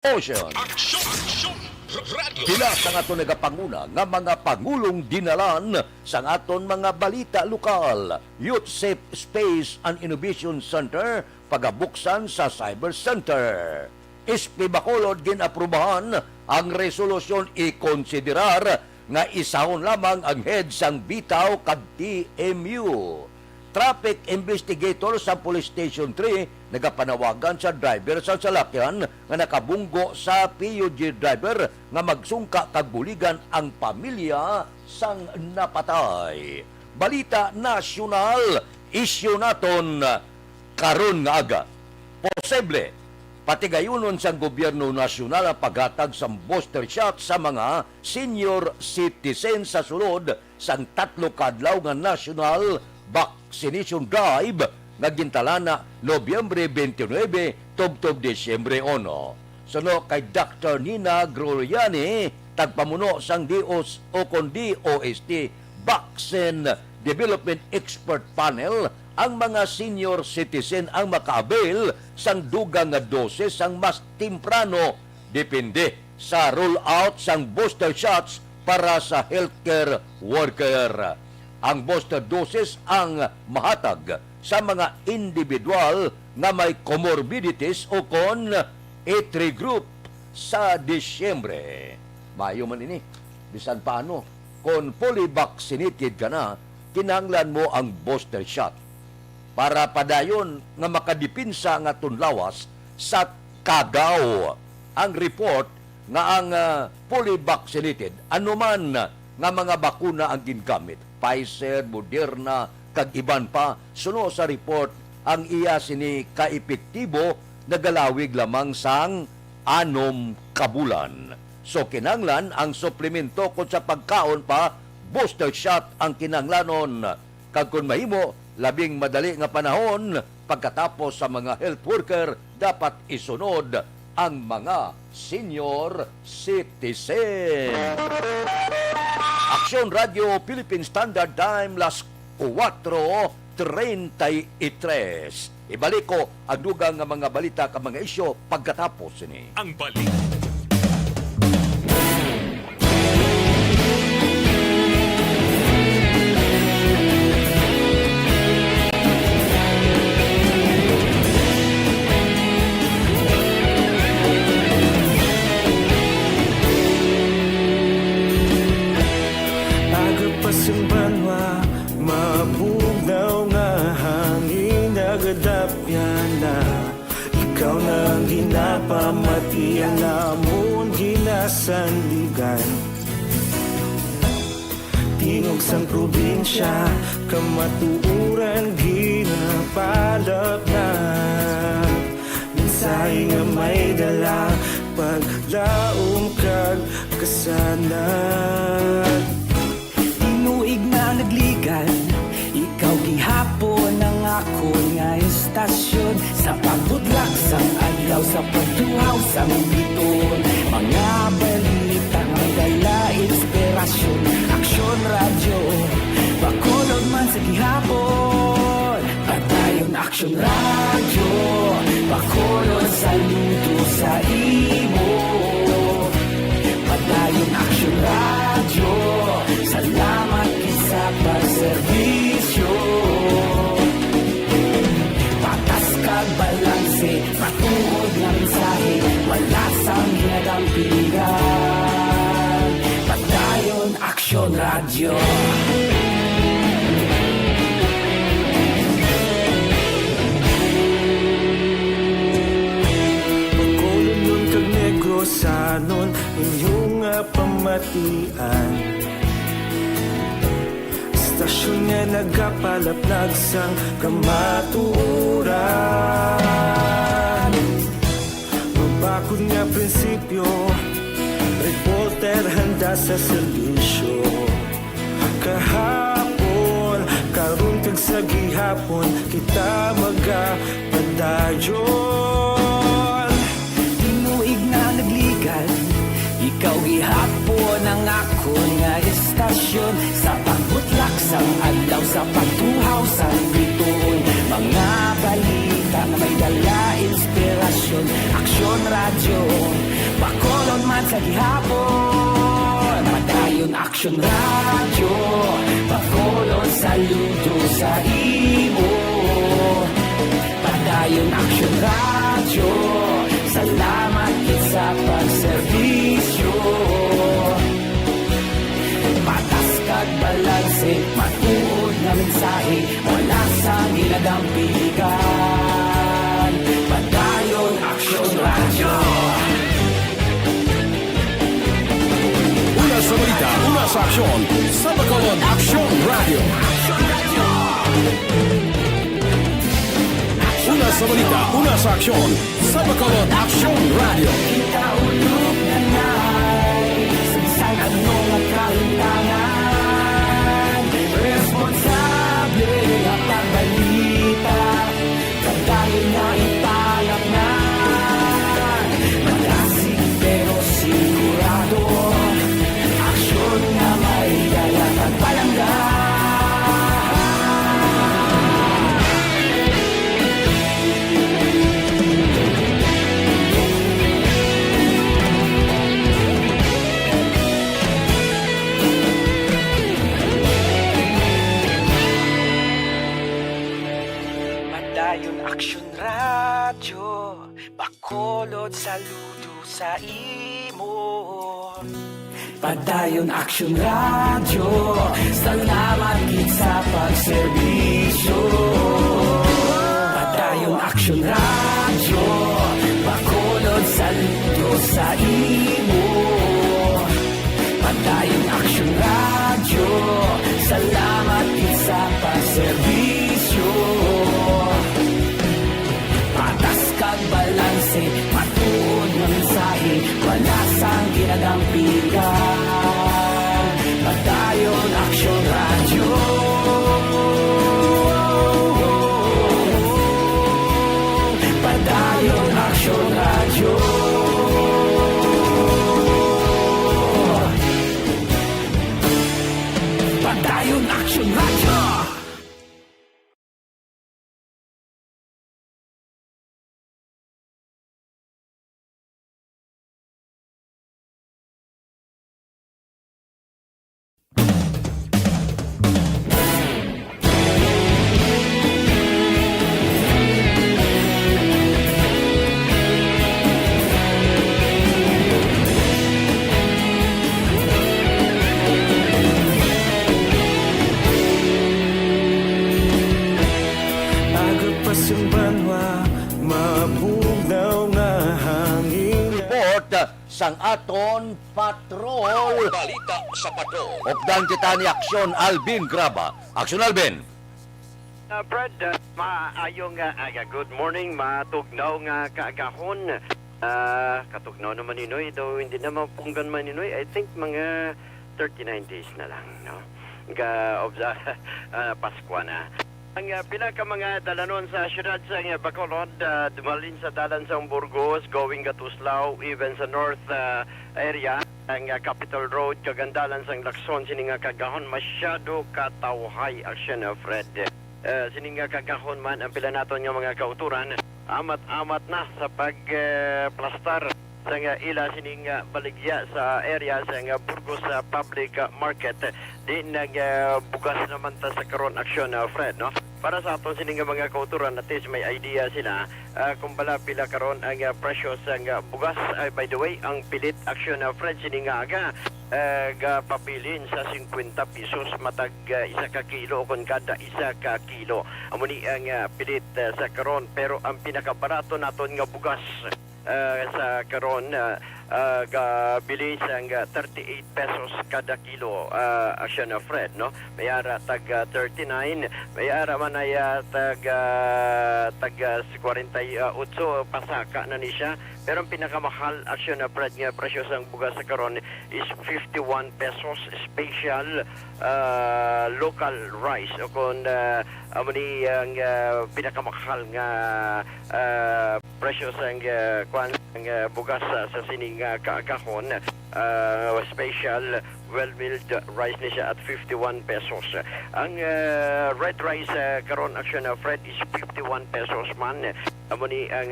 Ocean. Radio. Sila sa aton nagapanguna nga mga pangulong dinalan sa aton mga balita lokal. Youth Safe Space and Innovation Center pagabuksan sa Cyber Center. SP Bacolod ginaprubahan ang resolusyon ikonsiderar nga isahon lamang ang head sang bitaw kag TMU. Traffic investigator sa Police Station 3 nagapanawagan sa driver sa salakyan nga nakabunggo sa PUG driver nga magsungka kag buligan ang pamilya sang napatay. Balita nasyonal, isyu naton karon nga aga. Posible patigayunon sang gobyerno nasyonal ang paghatag sa booster shot sa mga senior citizen sa sulod sang 3 kadlaw nga national vaccination drive nga gintalana Nobyembre 29 tubtob Disyembre 1. Suno kay Dr. Nina Gloriani, tagpamuno sang DOS o kon DOST Vaccine Development Expert Panel, ang mga senior citizen ang makaabel sang dugang nga doses sang mas temprano depende sa rollout sang booster shots para sa healthcare worker. Ang booster doses ang mahatag sa mga individual na may comorbidities o kon age group sa Disyembre. Mayo man ini, bisan paano, kung fully vaccinated ka na, kinahanglan mo ang booster shot para padayon nga makadipinsa nga tunlawas sa kagaw. Ang report nga ang fully vaccinated, anuman nga mga bakuna ang gingamit, Pfizer, Moderna, kag iban pa, suno sa report, ang iya sini kaepektibo nagalawig lamang sang 6 kabulan. So kinanglan ang suplemento kung sa pagkaon pa, booster shot ang kinanglanon. Kag kung mahimo, labing madali nga panahon, pagkatapos sa mga health worker, dapat isunod ang mga senior citizen. Aksyon Radio Philippine Standard Time, las 4:33. Ibalik ko ang dugang nga mga balita ka mga isyo pagkatapos ini. Ang balita. Pasimbanwa, mabugnaw nga hangin nagadapyan na. Ikaw na ang ginapamatian namon ginasandigan. Tingog sang probinsya, kamatuuran ginapalap na. Mensahe nga may dala, paglaom kag kasanan. Inuig na nagligan, ikaw gihapon ang ako nga estasyon. Sa pagbudlak sang adlaw, sa pagtuhaw sang biton. Mga balita nga dala inspirasyon. Aksyon radyo, Bacolod man sa gihapon. Padayon aksyon radyo, Bacolod saludo sa imo. Padayon aksyon radyo, salamat sa pagserbisyo. Patas kag balanse, patuod nga mensahe, wala sang ginadampingan. Padayon aksyon radyo. Bacolod nun kag Negros sanon, inyong pamatian. Stasyon nga nagapalaplag sang kamatuuran. Mabakod nga prinsipyo, reporter handa sa serbisyo. Kahapon, karon kag sa gihapon, kita magapadayon. Inuig na nagligan, ikaw gihapon ang ako nga estasyon. Sa pagbutlak sang adlaw, sa pagtuhaw sang biton. Mga balita na may dala inspirasyon. istasyon, Aksyon Radyo. Bacolod man sa gihapon, padayon Aksyon Radyo. Bacolod saludo sa imo, padayon Aksyon Radyo. Salamat kit sa pagserbisyo. Patas kag balanse, matuod na mensahe, wala sa ginadampigan. Padayon Aksyon Radyo. Una sa balita, una sa aksyon, sa Bacolod Aksyon Radio. Una sa balita, una sa aksyon, sa Bacolod Aksyon Radio. Ikaulog na na'y sagsang anong nagkahintangan. Responsable ang pagbalita, kadayon na ipalak na. Malasig pero sigurado, aksyon na may dala at palangga. Padayon Aksyon Radyo, Bacolod saludo sa imo. Padayon Aksyon Radyo, salamat gid sa pagserbisyo. Padayon Aksyon Radyo, Bacolod saludo sa imo. Padayon Aksyon Radyo, salamat gid sa pagserbisyo. Patas kag balanse, matuod na mensahe, wala sang ginadampigan. Padayon Aksyon Radyo. Padayon Aksyon Radyo. Padayon Aksyon Radyo. Sang aton patrol. Balita sa Patrol. Opdan kita ni Aksyon Alvin Graba. Aksyon Alvin. Brad, maayong good morning, matugnaw nga kaagahon. Katugnaw naman ninoy, though hindi naman punggan man ninoy, I think mga 39 days na lang, no? Paskwa na. Ang pinaka mga dalanon sa syudad sa Bacolod, dumalin sa dalan sa Burgos, going to Tuslao, even sa north area, ang Capital Road, kagandalan sa Lacson, sininga kagahon, masyado katawhay aksyon na Fred. Sininga kagahon man, ang pila naton nga mga kauturan, amat-amat na sa pagplastar sa ila sining baligya sa area sa Burgos Public Market. Di bugas naman ta sa karon aksyon na Fred, no? Para sa aton sining mga kauturan, at least may idea sila kung bala pila karon ang presyo sa bugas. By the way, ang pilit aksyon na Fred sining aga papilin sa 50 pesos matag isa ka kilo kung kada isa ka kilo. Amuni ang pilit sa karon, pero ang pinakabarato naton nga bugas sa karon bili sang 38 pesos kada kilo aksyon na Fred, no? Mayara tag 39, mayara man ay tag 48 pasaka na ni siya, pero ang pinakamahal aksyon na Fred nga presyo sang bugas sa karon is 51 pesos special local rice, o kung amuni ang pinakamahal nga presyo sang bugas sa sining kaagahon, special well-milled rice ni siya at 51 pesos. Ang red rice karon aksyon na Fred is 51 pesos man. Amo ni ang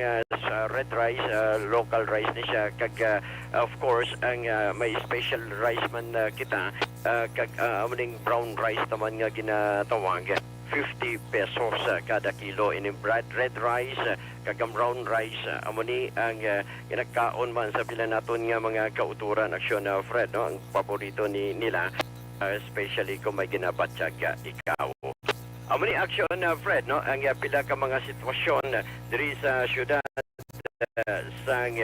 red rice, local rice ni siya. Kag, of course, ang may special rice man kita, kag amaning brown rice naman nga ginatawag. 50 pesos kada kilo in red rice kagam brown rice amoni ang ginagkaon man sa bilan naton nga mga kauturan aksyon na Fred no ang paborito nila especially kung may ginabatsyag ikaw amoni aksyon na Fred no ang pila ka mga sitwasyon diri sa syudad sang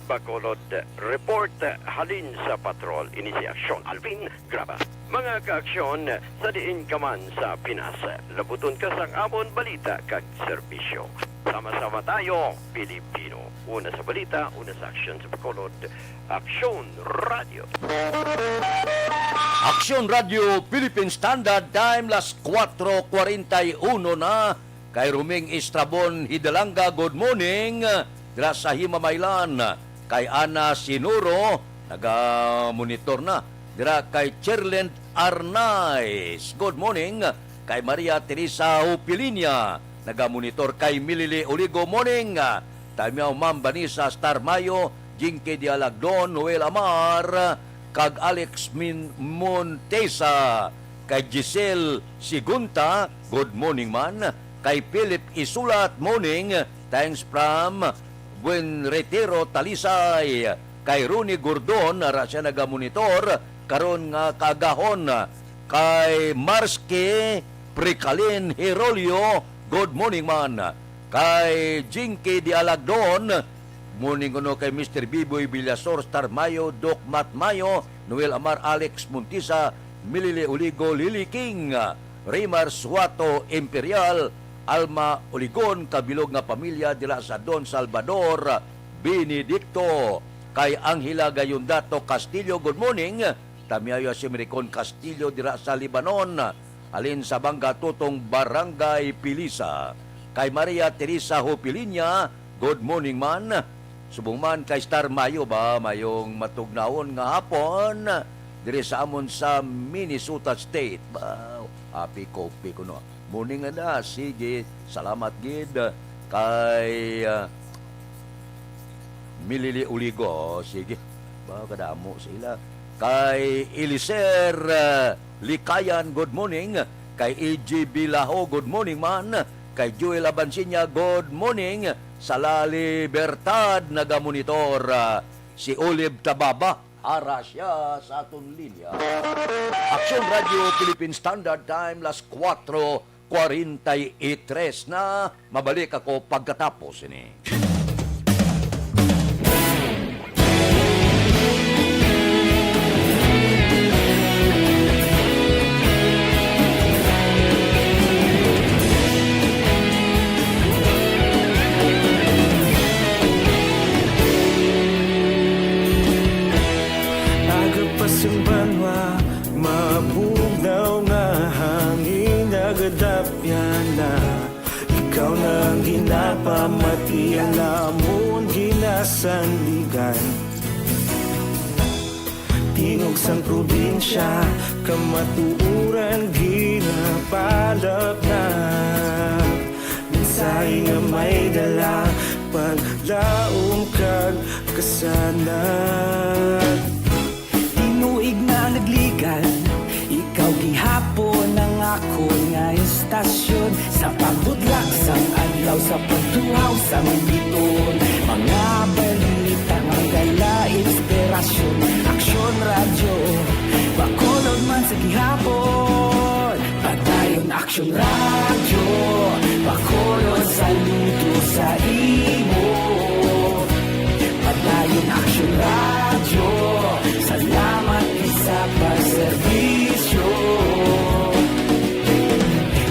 Bacolod report halin sa patrol inisyasyon Alvin Graba mga kaaksyon sa diin kaman sa Pinas labuton ka sang amon balita kag serbisyo sama-sama tayo Pilipino una sa balita una sa aksyon sa Bacolod Aksyon Radio Aksyon Radio Philippine Standard Time las 4:41 na kay Ruming Estrabon Hidalanga good morning dira sa Himamaylan kay Ana Sinuro naga-monitor na dira kay Cherland Arnaiz good morning kay Maria Teresa Upilinia naga-monitor kay Milili Oligo morning Tamiao Ma'am Vanessa Star Mayo Jinke Dialagdon Noel Amar kag Alex Montesa kay Giselle Sigunta good morning man kay Philip Isulat morning thanks from Buen Retiro Talisay kay Rooney Gordon ara siya nagamonitor karon nga kagahon kay Marske Prikalin Herolio good morning man kay Jinky Dialagdon morning kuno kay Mr. Biboy Villasor Star Mayo Doc Mat Mayo Noel Amar Alex Montisa Milili Uligo Lily King Raymar Suato Imperial Alma Oligon, kabilog nga pamilya dila sa Don Salvador, Benedicto, kay Angela Gayundato Castillo, good morning. Tamiayo si Mericon Castillo dila sa Libanon, alin sa Bangga Tutong Barangay Pilisa. Kay Maria Teresa Hopilinya, good morning man. Subong man kay Star Mayo ba, mayong matugnaon nga hapon, diri sa amon sa Minnesota State. Ba, happy coffee ko no. Morning na, sige, salamat gid kay Milili Uligo, sige, ba kadamo sila. Kay Eliser Likayan, good morning. Kay E.G. Bilaho, good morning man. Kay Joel Abansinya, good morning. Sala Libertad, nagamonitor. Si Olive Tababa, ara siya sa aton linya. Aksyon Radio Philippine Standard Time, las 4:43 na. Mabalik ako pagkatapos ini. Agapasang banwa, mabugnaw nga hangin nagadapyan na. Ikaw na ang ginapamatian namon ginasandigan. Tingog sang probinsya, kamatuuran ginapalap na. Minsay nga may dala, paglaom kag kasanan. Tinuig na nagligan, ikaw gihapon ang ako nga istasyon. Sa pagbudlak sang adlaw, sa pagtuhaw sang biton. Mga balita, mga inspirasyon. Aksyon radyo, Bacolod man sa gihapon. Padayon aksyon radyo, Bacolod saludo sa imo. Padayon aksyon radyo, salamat isa pagserbisyo.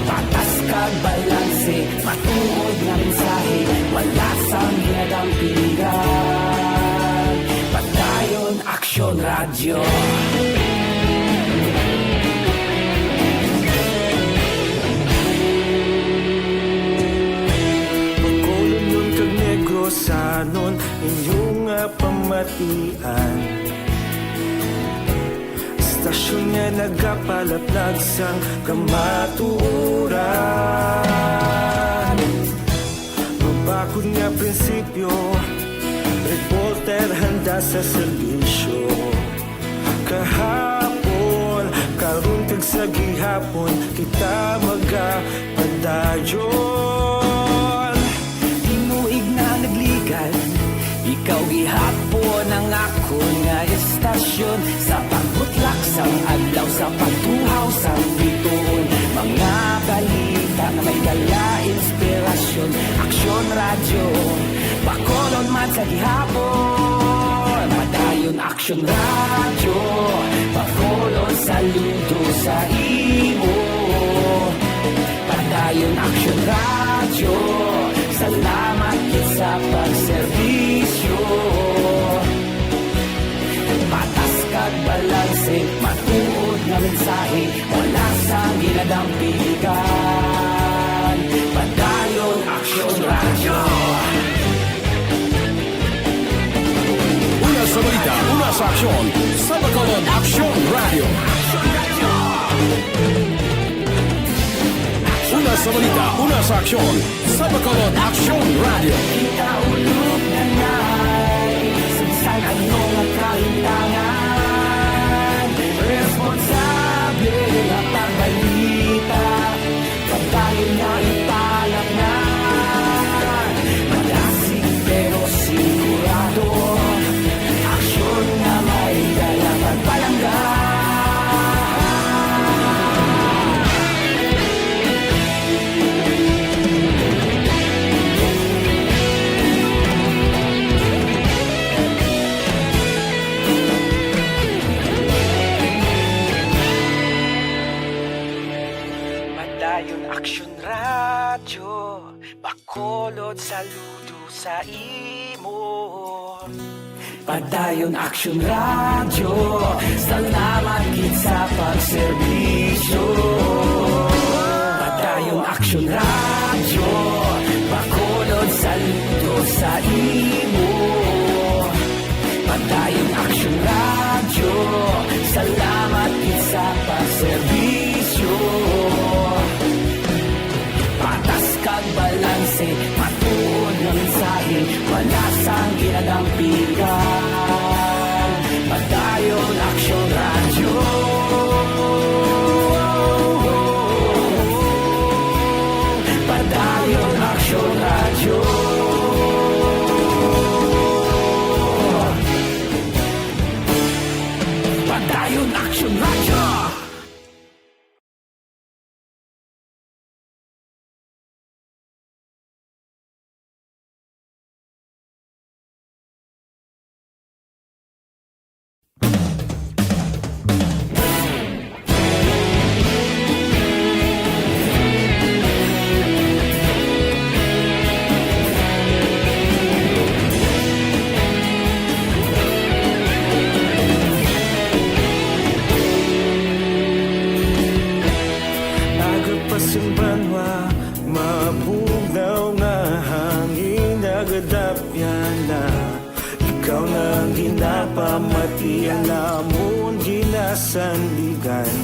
Patas kag balanse, matuod nga mensahe, wala sang ginadampingan. Padayon aksyon radyo. Bacolod nun kag Negrosanon, inyong nga pamatian. Istasyon nga nagapalaplag sang kamatuuran. Mabakod nga prinsipyo radyo, reporter handa sa serbisyo. Kahapon, karong kag sa gihapon, kita magapadayon. Tinuig na nagligan, ikaw gihapon ang ako nga estasyon. Sa pagbutlak sang adlaw, sa pagtuhaw sang bituon, mga balita na may dala inspirasyon. Aksyon radyo, Bacolod man sa gihapon. Padayon aksyon radyo, Bacolod saludo sa imo. Padayon aksyon radyo, salamat kit sa pagserbisyo. Patas kag balanse, matuod nga mensahe, wala sa ginadampigan. Padayon aksyon radyo. Una sa balita, una sa aksyon, sa Bacolod Action Radio. Una sa balita, una sa aksyon, sa Bacolod Action Radio. Kaulog na na'y sinsan ano nga kahintangan. Responsable na pagbalita, pagdayon na ipalak na. Malasig pero sigurado, aksyon na may dalaman palangga. Padayon aksyon radyo, Bacolod saludo sa imo. Padayon aksyon radyo, salamat kit sa pagserbisyo. Padayon aksyon radyo, Bacolod saludo sa imo. Padayon aksyon radyo, salamat kit sa pagserbisyo. Patas kag balanse, matuod nga mensahe, wala sang ginadampigan. Padayon aksyon radyo. Padayon aksyon radyo. Padayon aksyon radyo. Agapasumbanwa, mabugnaw nga hangin nagadapyan na. Ikaw na ang ginapamatian namon ginasandigan.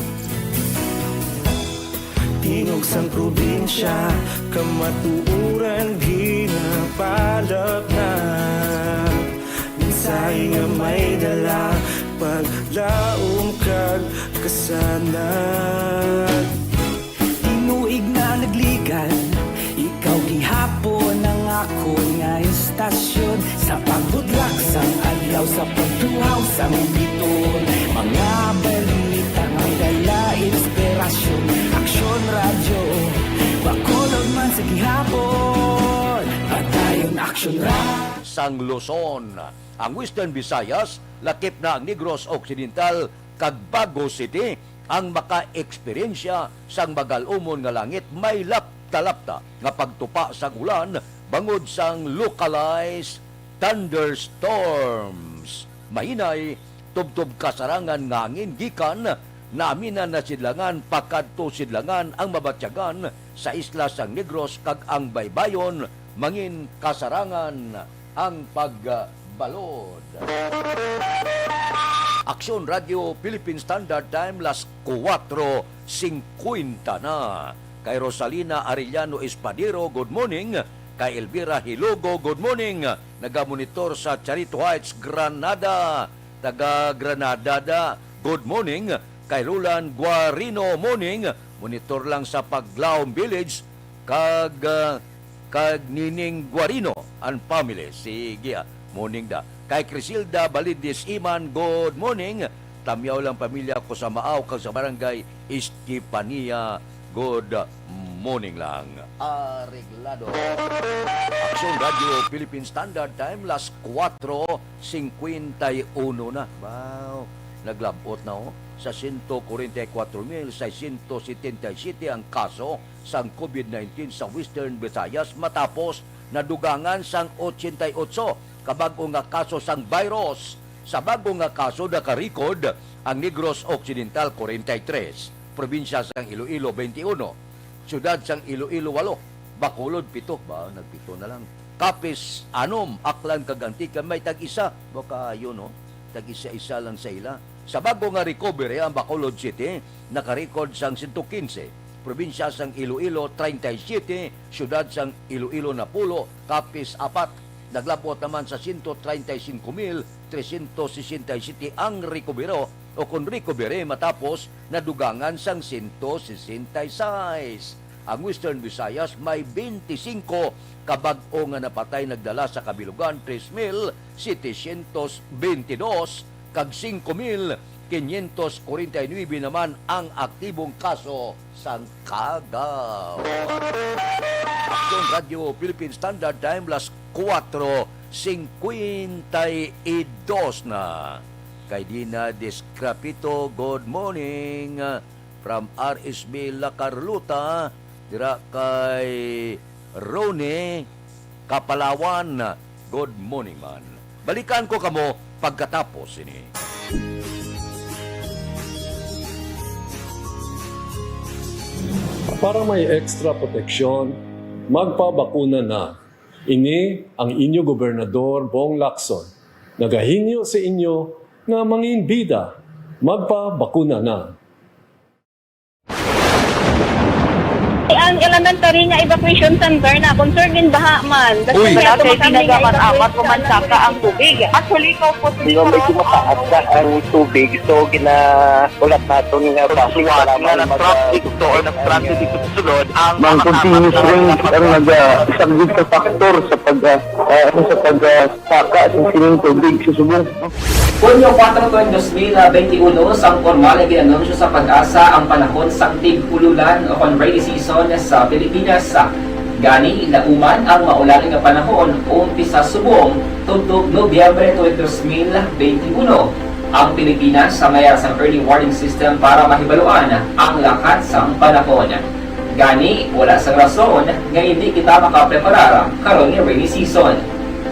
Tingog sang probinsya, kamatuuran ginapalak na. Minsay nga may dala, paglaom kag kasanag. Tinuig na nagligan, ikaw gihapon ang ako nga estasyon. Sa pagbudlak sang adlaw, sa pagtuhaw sang biton, mga balita may dala inspirasyon. Aksyon radyo, Bacolod man sa gihapon. Padayon aksyon radyo. Sang Luzon, ang Western Visayas, lakip na ang Negros Occidental, kag Bago City, ang maka-eksperyensya sang bagalumon nga langit may lapta-lapta nga pagtupa sang ulan bangod sang localized thunderstorms. Mahinay, tubtob kasarangan nga hangin gikan, naaminan na sidlangan pakadto sidlangan ang mabatyagan sa isla sang Negros kag ang baybayon mangin kasarangan ang pagbalod. Aksyon Radio Philippine Standard Time las 4:50 na. Kay Rosalina Arellano Espadero, good morning. Kay Elvira Hilogo, good morning. Nagamonitor sa Charito Heights, Granada. Taga Granada da, good morning. Kay Roland Guarino, morning. Monitor lang sa Paglaom Village, kag Nining Guarino and family. Sige, morning da. Kay Crisilda Balidis Iman, good morning. Tamyaw lang pamilya ko sa Maaw kag sa barangay Estipania, good morning lang. Arreglado. Aksyon Radio Philippine Standard Time, las 4:51 na. Wow, naglabot na sa 144,677 ang kaso sang COVID-19 sa Western Visayas matapos nadugangan sang 88 kabago nga kaso sang virus. Sa bago nga kaso naka-record ang Negros Occidental 43, probinsya sang Iloilo 21, siyudad sang Iloilo 8, Bacolod 7, nagpito na lang. Capiz 6, Aklan kag Antica may tag-isa, baka yun tag-isa-isa lang sa ila. Sa bago nga recovery ang Bacolod City, naka-record sang 115, probinsya sang Iloilo 37, siyudad sang Iloilo na 10, Capiz 4. Naglabot naman sa 135,367 ang recovero o kung recovery matapos nadugangan sang 166. Ang Western Visayas may 25 kabag-o nga napatay nagdala sa kabilugan 3,722 kag 5,549 naman ang aktibong kaso sang Cagaw. Aksyon Radio Philippine Standard Time, las 4:52 na. Kay Dina Descrapito, good morning. From RSB La Carlota, dira kay Rone Kapalawan, good morning man. Balikan ko kamo pagkatapos ini. Para may extra proteksyon, magpabakuna na. Ini ang inyo Gobernador Bong Lacson. Nagahinyo sa inyo na manginbida. Magpabakuna na. Ang elementary nga evacuation center na concerned din baha man. Uy, kaya kasi pinagaman apat evacuation kumansaka ang tubig. Actually, ikaw po Hindi mo medyo mataas na ang tubig. So, ulat nato nga pasuwag na nag-traffic to or nag-traffic dito sa sulod ang Mang continuous rin ang isang good sa factor sa pagsaka sa sining tubig sa subong. Hunyo 4, 2021, sang formal ay ginanunsyo sa Pag-asa ang panahon sang tig-ululan o kon rainy season sa Pilipinas. Gani, lauman ang maulaling nga panahon umpisa subong tutok Nobyembre 2021. Ang Pilipinas sa mayroon sang early warning system para mahibaluan ang lakat sang panahon. Gani, wala sang rason nga hindi kita makapreparar karon ni rainy season.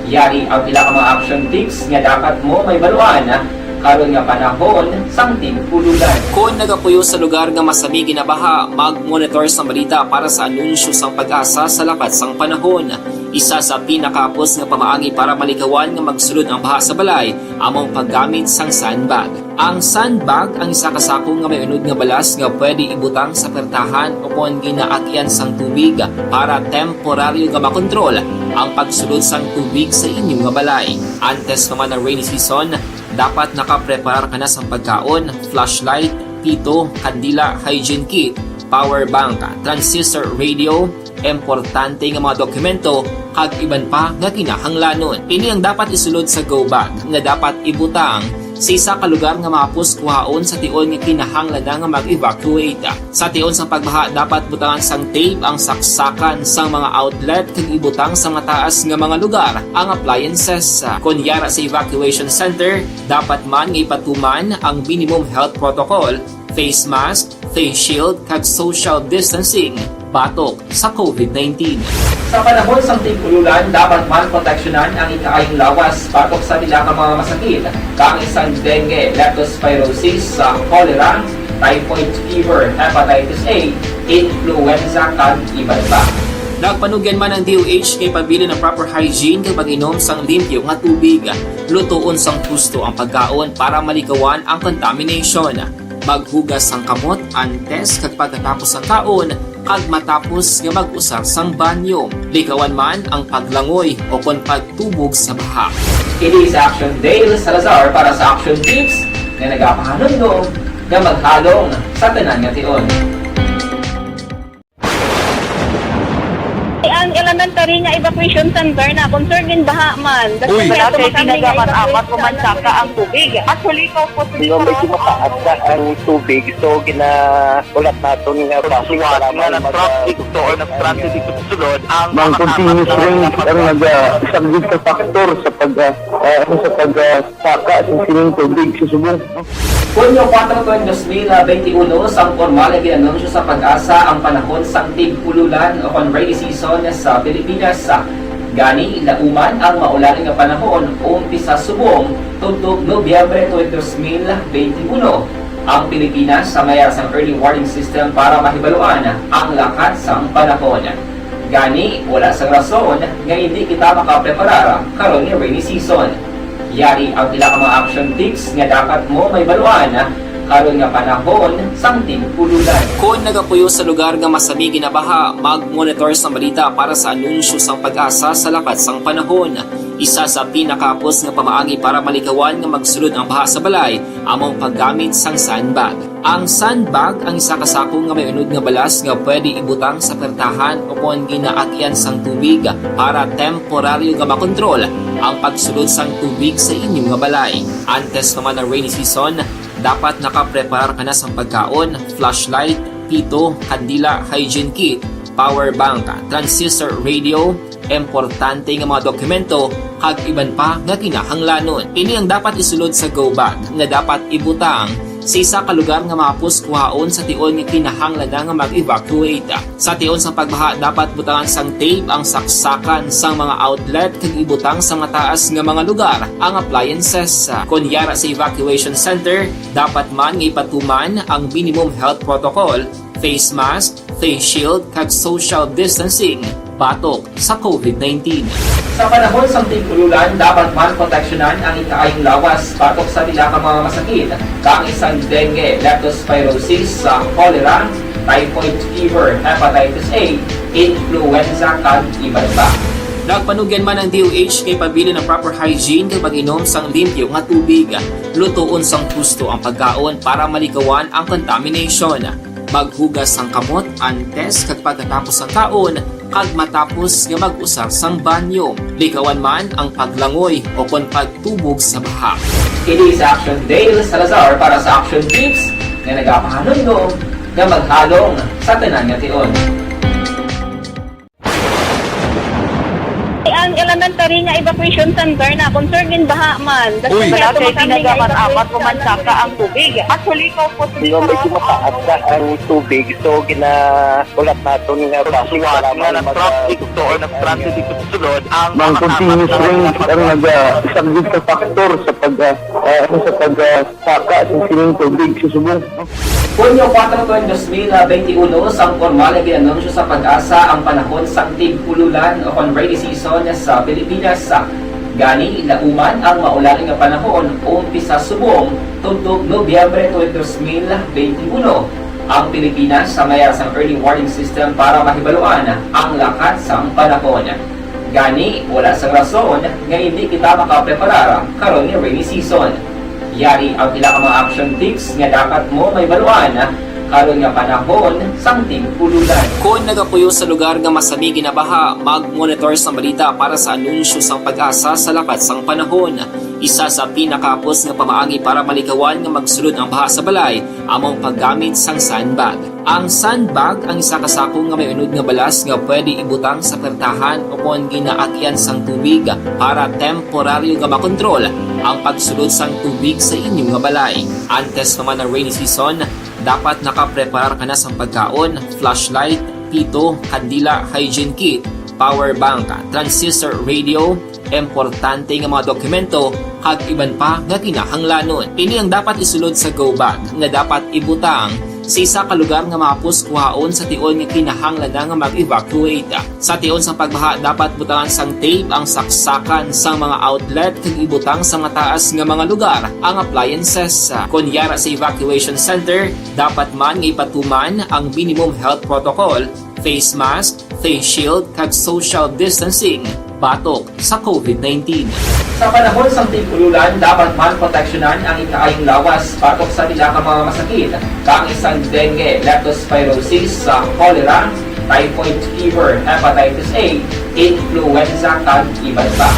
Yari ang pila ka mga action tips nga dapat mo may baluan karon nga panahon sang tig-ululan. Kung nagapuyo sa lugar nga masami ginabaha, mag-monitor sa balita para sa anunsyo sang Pag-asa sa lakat sang panahon. Isa sa pinakapos nga pamaagi para malikawan nga magsulod ang baha sa balay among paggamit sang sandbag. Ang sandbag ang isa ka sako nga may unod nga balas nga pwede ibutang sa pertahan o kung ginaagyan sang tubig para temporaryo nga makontrol ang pagsulod sang tubig sa inyong nga balay. Antes naman ng rainy season, dapat nakapreparar ka na sa pagkaon, flashlight, pito, kandila, hygiene kit, power bank, transistor radio, importante nga mga dokumento, kag iban pa nga kinahanglanon. Ini ang dapat isulod sa go bag nga dapat ibutang sa isa ka lugar nga mapus kuhaon sa tion nga kinahanglan nga mag-evacuate. Sa tion sa pagbaha dapat butangan sang tape ang saksakan sang mga outlet kag ibutang sa mataas nga mga lugar ang appliances. Kunyara sa evacuation center, dapat man nga ipatuman ang minimum health protocol, face mask, face shield kag social distancing batok sa COVID-19. Sa panahon sa tig-ululan, dapat man proteksyonan ang ikaayong lawas batok sa nila ka mga masakit, kang isang dengue, leptospirosis, cholera, typhoid fever, hepatitis A, influenza, kag iban pa. Nagpanugyan man ang DOH kay pabili ng proper hygiene kay pag-inom sang limpyo nga tubig. Lutuon sang husto ang pagkaon para malikawan ang contamination. Maghugas ang kamot antes kag pagkatapos ang kaon kag matapos nga mag-usar sang banyo. Likawan man ang paglangoy o kon pagtubog sa baha. Kini sa Action Dale Salazar para sa Action Tips nga nagapahanundong nga maghalong sa tanan nga tion. Ang elementary nga evacuation center na concerned din baha man. Uy, Dati tinagaman apat kumansaka ang tubig. Actually, ikaw po medyo mataas na ang tubig. So, ginaulat natin nga pasiwala nga nag-traffic to or nag-transit dito sa sulod. Ang continuous rain ang nag-subject sa factor sa pag-saka at sining tubig sa subong. Hunyo 4, 2021, sang formal ay ginanunsyo sa Pag-asa ang panahon sang tig-ululan o kon rainy season sa Pilipinas. Gani, lauman ang maulan nga panahon umpisa subong tugtog Nobyembre 2021. Ang Pilipinas sa mayar sang early warning system para mahibaluan ang lakat sang panahon. Gani, wala sang rason nga hindi kita makapreparar karon nga rainy season. Yari ang pila ka mga action tips nga dapat mo may baluan karon nga panahon sang tig-ululan. Kung nagapuyo sa lugar nga masami ginabaha, mag-monitor sa balita para sa anunsyo sang Pag-asa sa lakat sang panahon. Isa sa pinakapos nga pamaagi para malikawan nga magsulod ang baha sa balay, among paggamit sang sandbag. Ang sandbag ang isa kasako nga may unod nga balas nga pwede ibutang sa pertahan o kung ginaakyan sang tubig para temporaryo nga makontrol ang pagsulod sang tubig sa inyong nga balay. Antes naman ng rainy season, dapat nakapreparar ka na sa pagkaon, flashlight, pito, kandila, hygiene kit, power bank, transistor radio, importante nga mga dokumento, kag iban pa nga kinahanglanon. Ini ang dapat isulod sa go bag nga dapat ibutang sa isa ka lugar nga mapus kuhaon sa tion nga kinahanglan nga mag-evacuate. Sa tion sa pagbaha dapat butangan sang tape ang saksakan sang mga outlet kag ibutang sa mataas nga mga lugar ang appliances. Kunyara sa evacuation center, dapat man nga ipatuman ang minimum health protocol, face mask, face shield kag social distancing batok sa COVID-19. Sa panahon sa tig-ululan, dapat man proteksyonan ang ikaayong lawas batok sa tila ka mga masakit, kang isang dengue, leptospirosis, cholera, typhoid fever, hepatitis A, influenza, kag iban pa. Nagpanugyan man ang DOH kay pabili ng proper hygiene kay pag-inom sang limpyo nga tubig. Lutuon sang gusto ang pagkaon para malikawan ang contamination. Maghugas sang kamot antes kag pagkatapos ang kaon, kag matapos nga mag-usar sang banyo. Likawan man ang paglangoy o kon pagtubog sa baha. Kini sa Action Dale Salazar para sa Action Tips nga nagapahanundong nga maghalong sa tanan nga tion. Ang elementary nga evacuation center na concerned din baha man. Uy, dati tinagaman apat kumansaka ang tubig. Actually, ikaw po medyo mataas na ang tubig. So, ginaulat natin nga pasiwala nga nag-traffic to or nag-transit dito sa sulod. Ang continuous rain ang nag-subject sa factor sa pag-saka at sining tubig sa subong. Hunyo 4, 2021, sang formal ay ginanunsyo sa Pag-asa ang panahon sang tig-ululan o kon rainy season sa Pilipinas. Gani, lauman ang maulan nga panahon umpisa subong tugtog Nobyembre 2021. Ang Pilipinas sa mayar sang early warning system para mahibaluan ang lakat sang panahon. Gani, wala sang rason nga hindi kita makapreparar karon nga rainy season. Yari ang pila ka mga action tips nga dapat mo may baluan karon nga panahon sang tig-ululan. Kung nagapuyo sa lugar nga masami ginabaha, mag-monitor sa balita para sa anunsyo sang Pag-asa sa lakat sang panahon. Isa sa pinakapos nga pamaagi para malikawan nga magsulod ang baha sa balay, among paggamit sang sandbag. Ang sandbag ang isa kasako nga may unod nga balas nga pwede ibutang sa pertahan o kung ginaakyan sang tubig para temporaryo nga makontrol ang pagsulod sang tubig sa inyong nga balay. Antes naman ng rainy season, dapat nakapreparar ka na sa pagkaon, flashlight, pito, kandila, hygiene kit, power bank, transistor radio, importante nga mga dokumento, kag iban pa nga kinahanglanon. Ini ang dapat isulod sa go bag nga dapat ibutang sa isa ka lugar nga mapus kuhaon sa tion nga kinahanglan nga mag-evacuate. Sa tion sang pagbaha dapat butangan sang tape ang saksakan sang mga outlet kag ibutang sa mga taas nga mga lugar ang appliances. Kunyara sa evacuation center, dapat man nga ipatuman ang minimum health protocol, face mask, face shield kag social distancing batok sa COVID-19. Sa panahon sa tig-ululan, dapat man proteksyonan ang ikaayong lawas batok sa pila ka mga masakit, kang isang dengue, leptospirosis, cholera, typhoid fever, hepatitis A, influenza kag iban pa.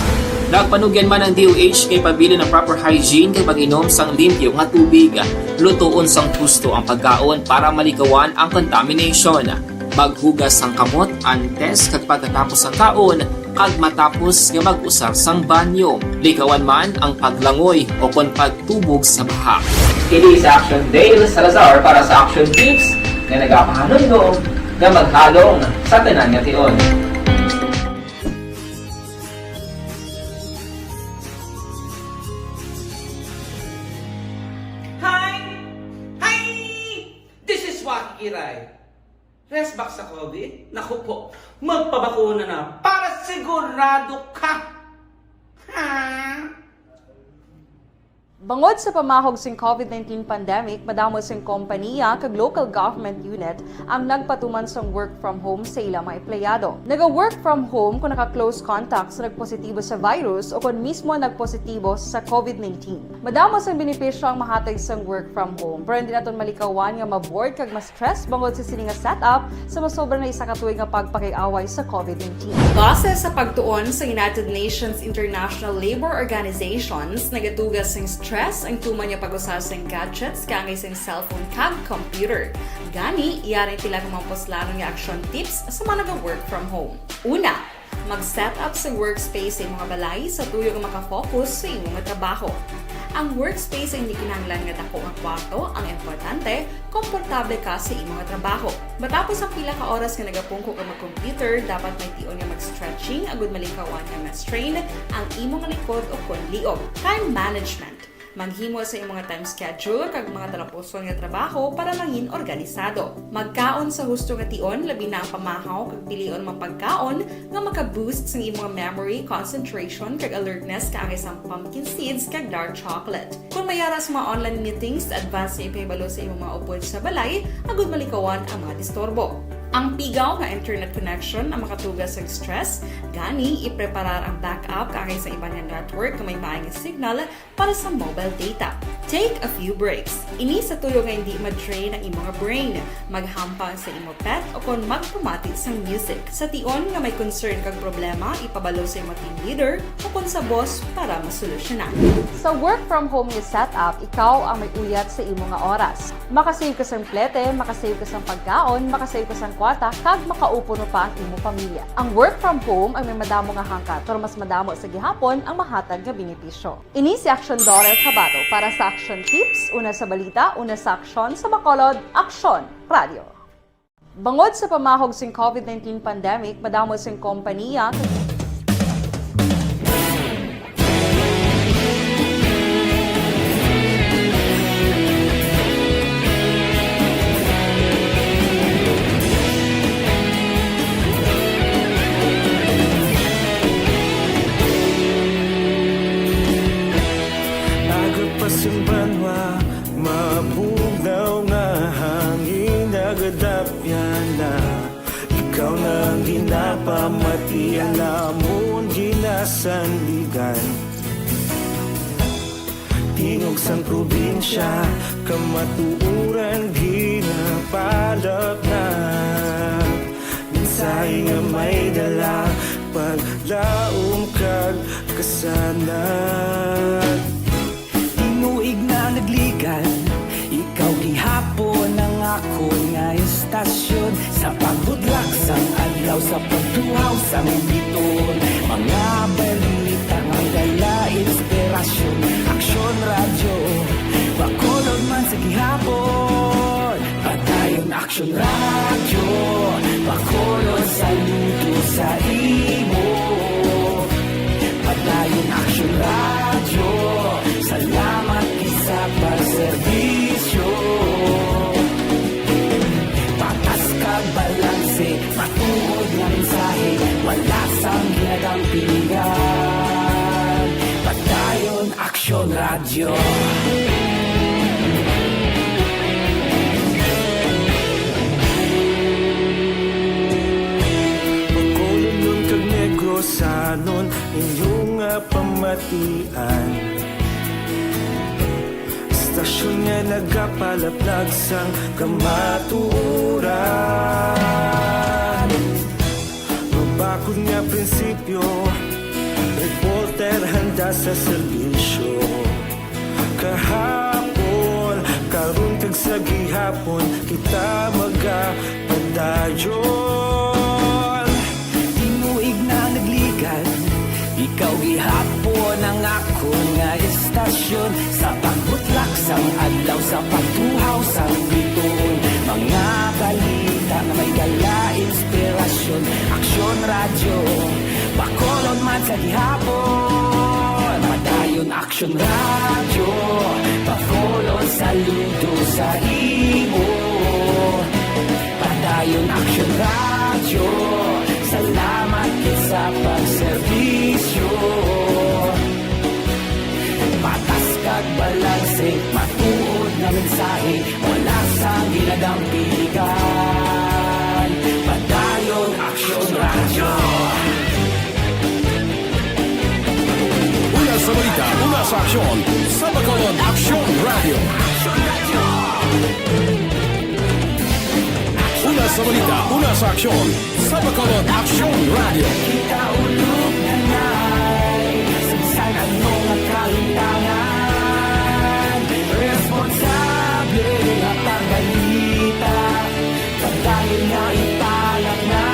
Nagpanugyan man ang DOH kay pabili ng proper hygiene kay pag-inom sang limpyo nga tubig. Lutuon sang husto ang pagkaon para malikawan ang contamination. Maghugas sang kamot antes kag pagkatapos ang kaon kag matapos nga mag-usar sang banyo. Likawan man ang paglangoy o kon pagtubog sa baha. Kini sa Action Dale Salazar para sa Action Tips nga nagapahanundong nga maghalong sa tanan nga tion. Hi! Hi! This is Waki Kiray. Rest back sa COVID? Naku po, magpabakuna na para sigurado ka! Ha? Bangod sa pamahog sing COVID-19 pandemic, madamo sing kompanya kag local government unit ang nagpatuman sang work from home sa ilang mga empleyado. Naga-work from home kung naka-close contacts na nagpositibo sa virus o kung mismo nagpositibo sa COVID-19. Madamo sang benepisyo ang mahatag sang work from home, pero hindi naton malikawan nga ma-bored kag ma-stress bangod sa sini nga setup sa masobra na isa ka tuig nga pagpakiaway sa COVID-19. Base sa pagtuon sa United Nations International Labour Organizations, nagatugas sing stress ang tuman niya pag-usar sa gadgets kangay sa cellphone kag computer. Gani, iyarin tila ng mga poslano nga action tips sa mga nag-work from home. Una, mag-set up sa workspace sa mga balay sa tuyo nga makafocus sa imong trabaho. Ang workspace ay hindi kinahanglan nga dako ang kwarto, ang importante, komportable ka sa imong trabaho. Matapos ang pila ka oras nga nagapungko ka mag-computer, dapat may tion nga mag-stretching agud malikawan nga ma-strain ang imong likod o kon liog. Time management. Maghimo sa imong mga time schedule kag mga talapuson nga trabaho para mangin organisado. Magkaon sa husto nga tion, labi na ang pamahaw kag pilion mga pagkaon nga maka-boost sa imong memory, concentration kag alertness kaangay sa pumpkin seeds kag dark chocolate. Kung mayara sa mga online meetings, advance na ipahibalo sa imong mga upod sa balay, agud malikawan ang mga disturbo. Ang pigaw nga internet connection ang makatugas sa stress, gani ipreparar ang backup kaangay sa ibang network na may maayong signal para sa mobile data. Take a few breaks. Ini sa tuyo nga hindi ma-drain ang imong brain, maghampang sa imong pet o kon magpamati sa music. Sa tion nga may concern kag problema, ipabalo sa imong team leader o kon sa boss para masolusyonan. Sa work from home nga setup, ikaw ang may uyat sa imong nga oras. Makasave ka sa plete, makasave ka sa pagkaon, makasave ka sa kwarta, kag makaupo no pa ang imong pamilya. Ang work from home ay may madamo nga hangkat, pero mas madamo sa gihapon ang mahatag nga benepisyo. Ini si Action Dorel Cabato para sa Action Tips, una sa balita, una sa aksyon sa Bacolod, Aksyon Radio. Bangod sa pamahog sing COVID-19 pandemic, madamo sing kompanya Simbanwa, mabugnaw nga hangin nagadapyan na. Ikaw nang ginapamati, alamon ginasanligan. Tingog sang probinsya, kamatuuran ginapalap na. Minsay nga may dala, paglaom kag kasanan. Tinuig na nagligan, ikaw gihapon ang ako nga estasyon. Sa pagbudlak sang adlaw, sa pagtuhaw sa biton, mga balita nga dala inspirasyon. Aksyon Radio, Bacolod man sa gihapon. Patayon Aksyon Radio, Bacolod saludo sa imo. Patayon Aksyon Radio, salamat isa pa serbisyo. Radyo. Pagkulong kag negrosanon inyong pamatian. Stasyon nga nagapalaplag sang kamaturan. Mabakod nga prinsipyo, reporter handa sa serbisyo. Kahapon, karon kag sa gihapon, kita magapadayon. Tinuig na nagligan, ikaw gihapon ang ako nga istasyon. Sa pagbutlak sang adlaw, sa pagtuhaw sang bituon. Mga balita na may dala inspirasyon. Aksyon radyo, Bacolod man sa gihapon. Padayon aksyon radyo, Bacolod saludo sa imo. Padayon aksyon radyo, salamat sa pagserbisyo. Patas kag balanse, matuod na mensahe, wala sa ginadampiligan. Padayon aksyon radyo. Una sa balita, una sa aksyon, sa Bacolod Action Radio. Una sa balita, una sa aksyon, sa Bacolod Action Radio. Kita ulog na na'y sansan anong nakalintangan. Responsable at pagbalita, pagdahil na ipalat na.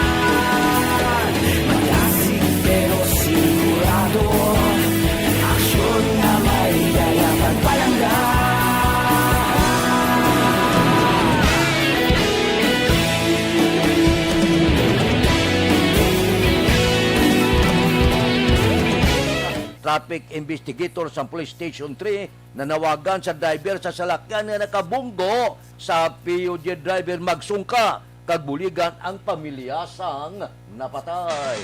Malasig pero sigurado, aksyon na may daya pagpalanggan. Traffic investigator sa Police Station 3 nanawagan sa driver sa salakyan na nakabunggo sa PUJ driver magsungka kag buligan ang pamilya sang napatay.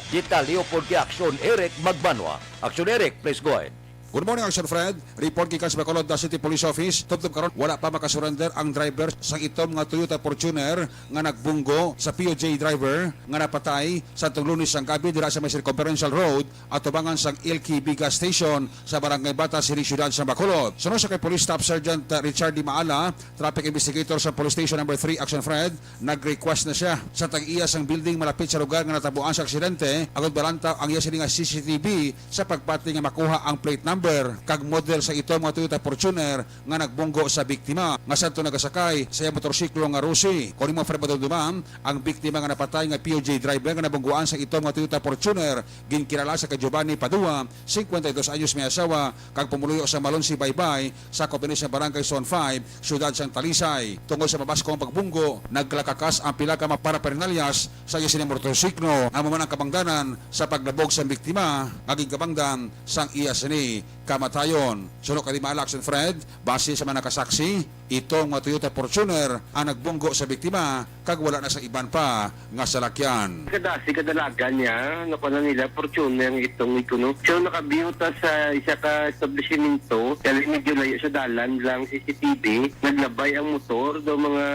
Dita Leopold kay Aksyon Eric Magbanwa. Aksyon Eric, please go ahead. Good morning, Action Fred. Report kikas Bacolod City Police Office. Tubtub karon wala pa makasurrender ang driver sang itom nga Toyota Fortuner nga nagbunggo sa POJ driver nga napatay sa Lunes sang gabi dira sa may Circumferential Road at tubangan sang LKB gas station sa Barangay Bata, Siri, Ciudad sa Bacolod. Sunod sa kay Police Staff Sergeant Richard Di Maala, traffic investigator sa Police Station number 3 Action Fred, nag-request na siya sa tag-iya sang building malapit sa lugar nga natabuan sa aksidente agud balantaw ang iya sini nga CCTV sa pagpati nga makuha ang plate number kag model sa ito mga Toyota Fortuner nga nagbunggo sa biktima nga sadto nagasakay sa motorsiklo nga Rusi. Kung mo Fred Badaldumam, ang biktima nga napatay nga POJ driver nga nabungguan sa ito mga Toyota Fortuner ginkilala sa kay Giovanni Padua, 52 anyos may asawa kag pumuluyo sa Malonsi Baybay sa Combination Barangay Zone 5, Syudad sang Talisay. Tungod sa mabaskong pagbunggo, naglakakas ang pila ka paraphernalyas sa iya sini motorsiklo nga man ang kabangdanan sa paglabog sa biktima aging kabangdan sang iya sini kamatayon. Sunod kay Di Maala Action Fred, base sa mga nakasaksi, itong mga Toyota Fortuner ang nagbunggo sa biktima kag wala na sa iban pa nga salakyan. Kadalagan niya, nakuha nila Fortuner itong ikuno. So nakabiyuta sa isa ka establishmento, kaya medyo layo sa dalan lang CCTV, naglabay ang motor do mga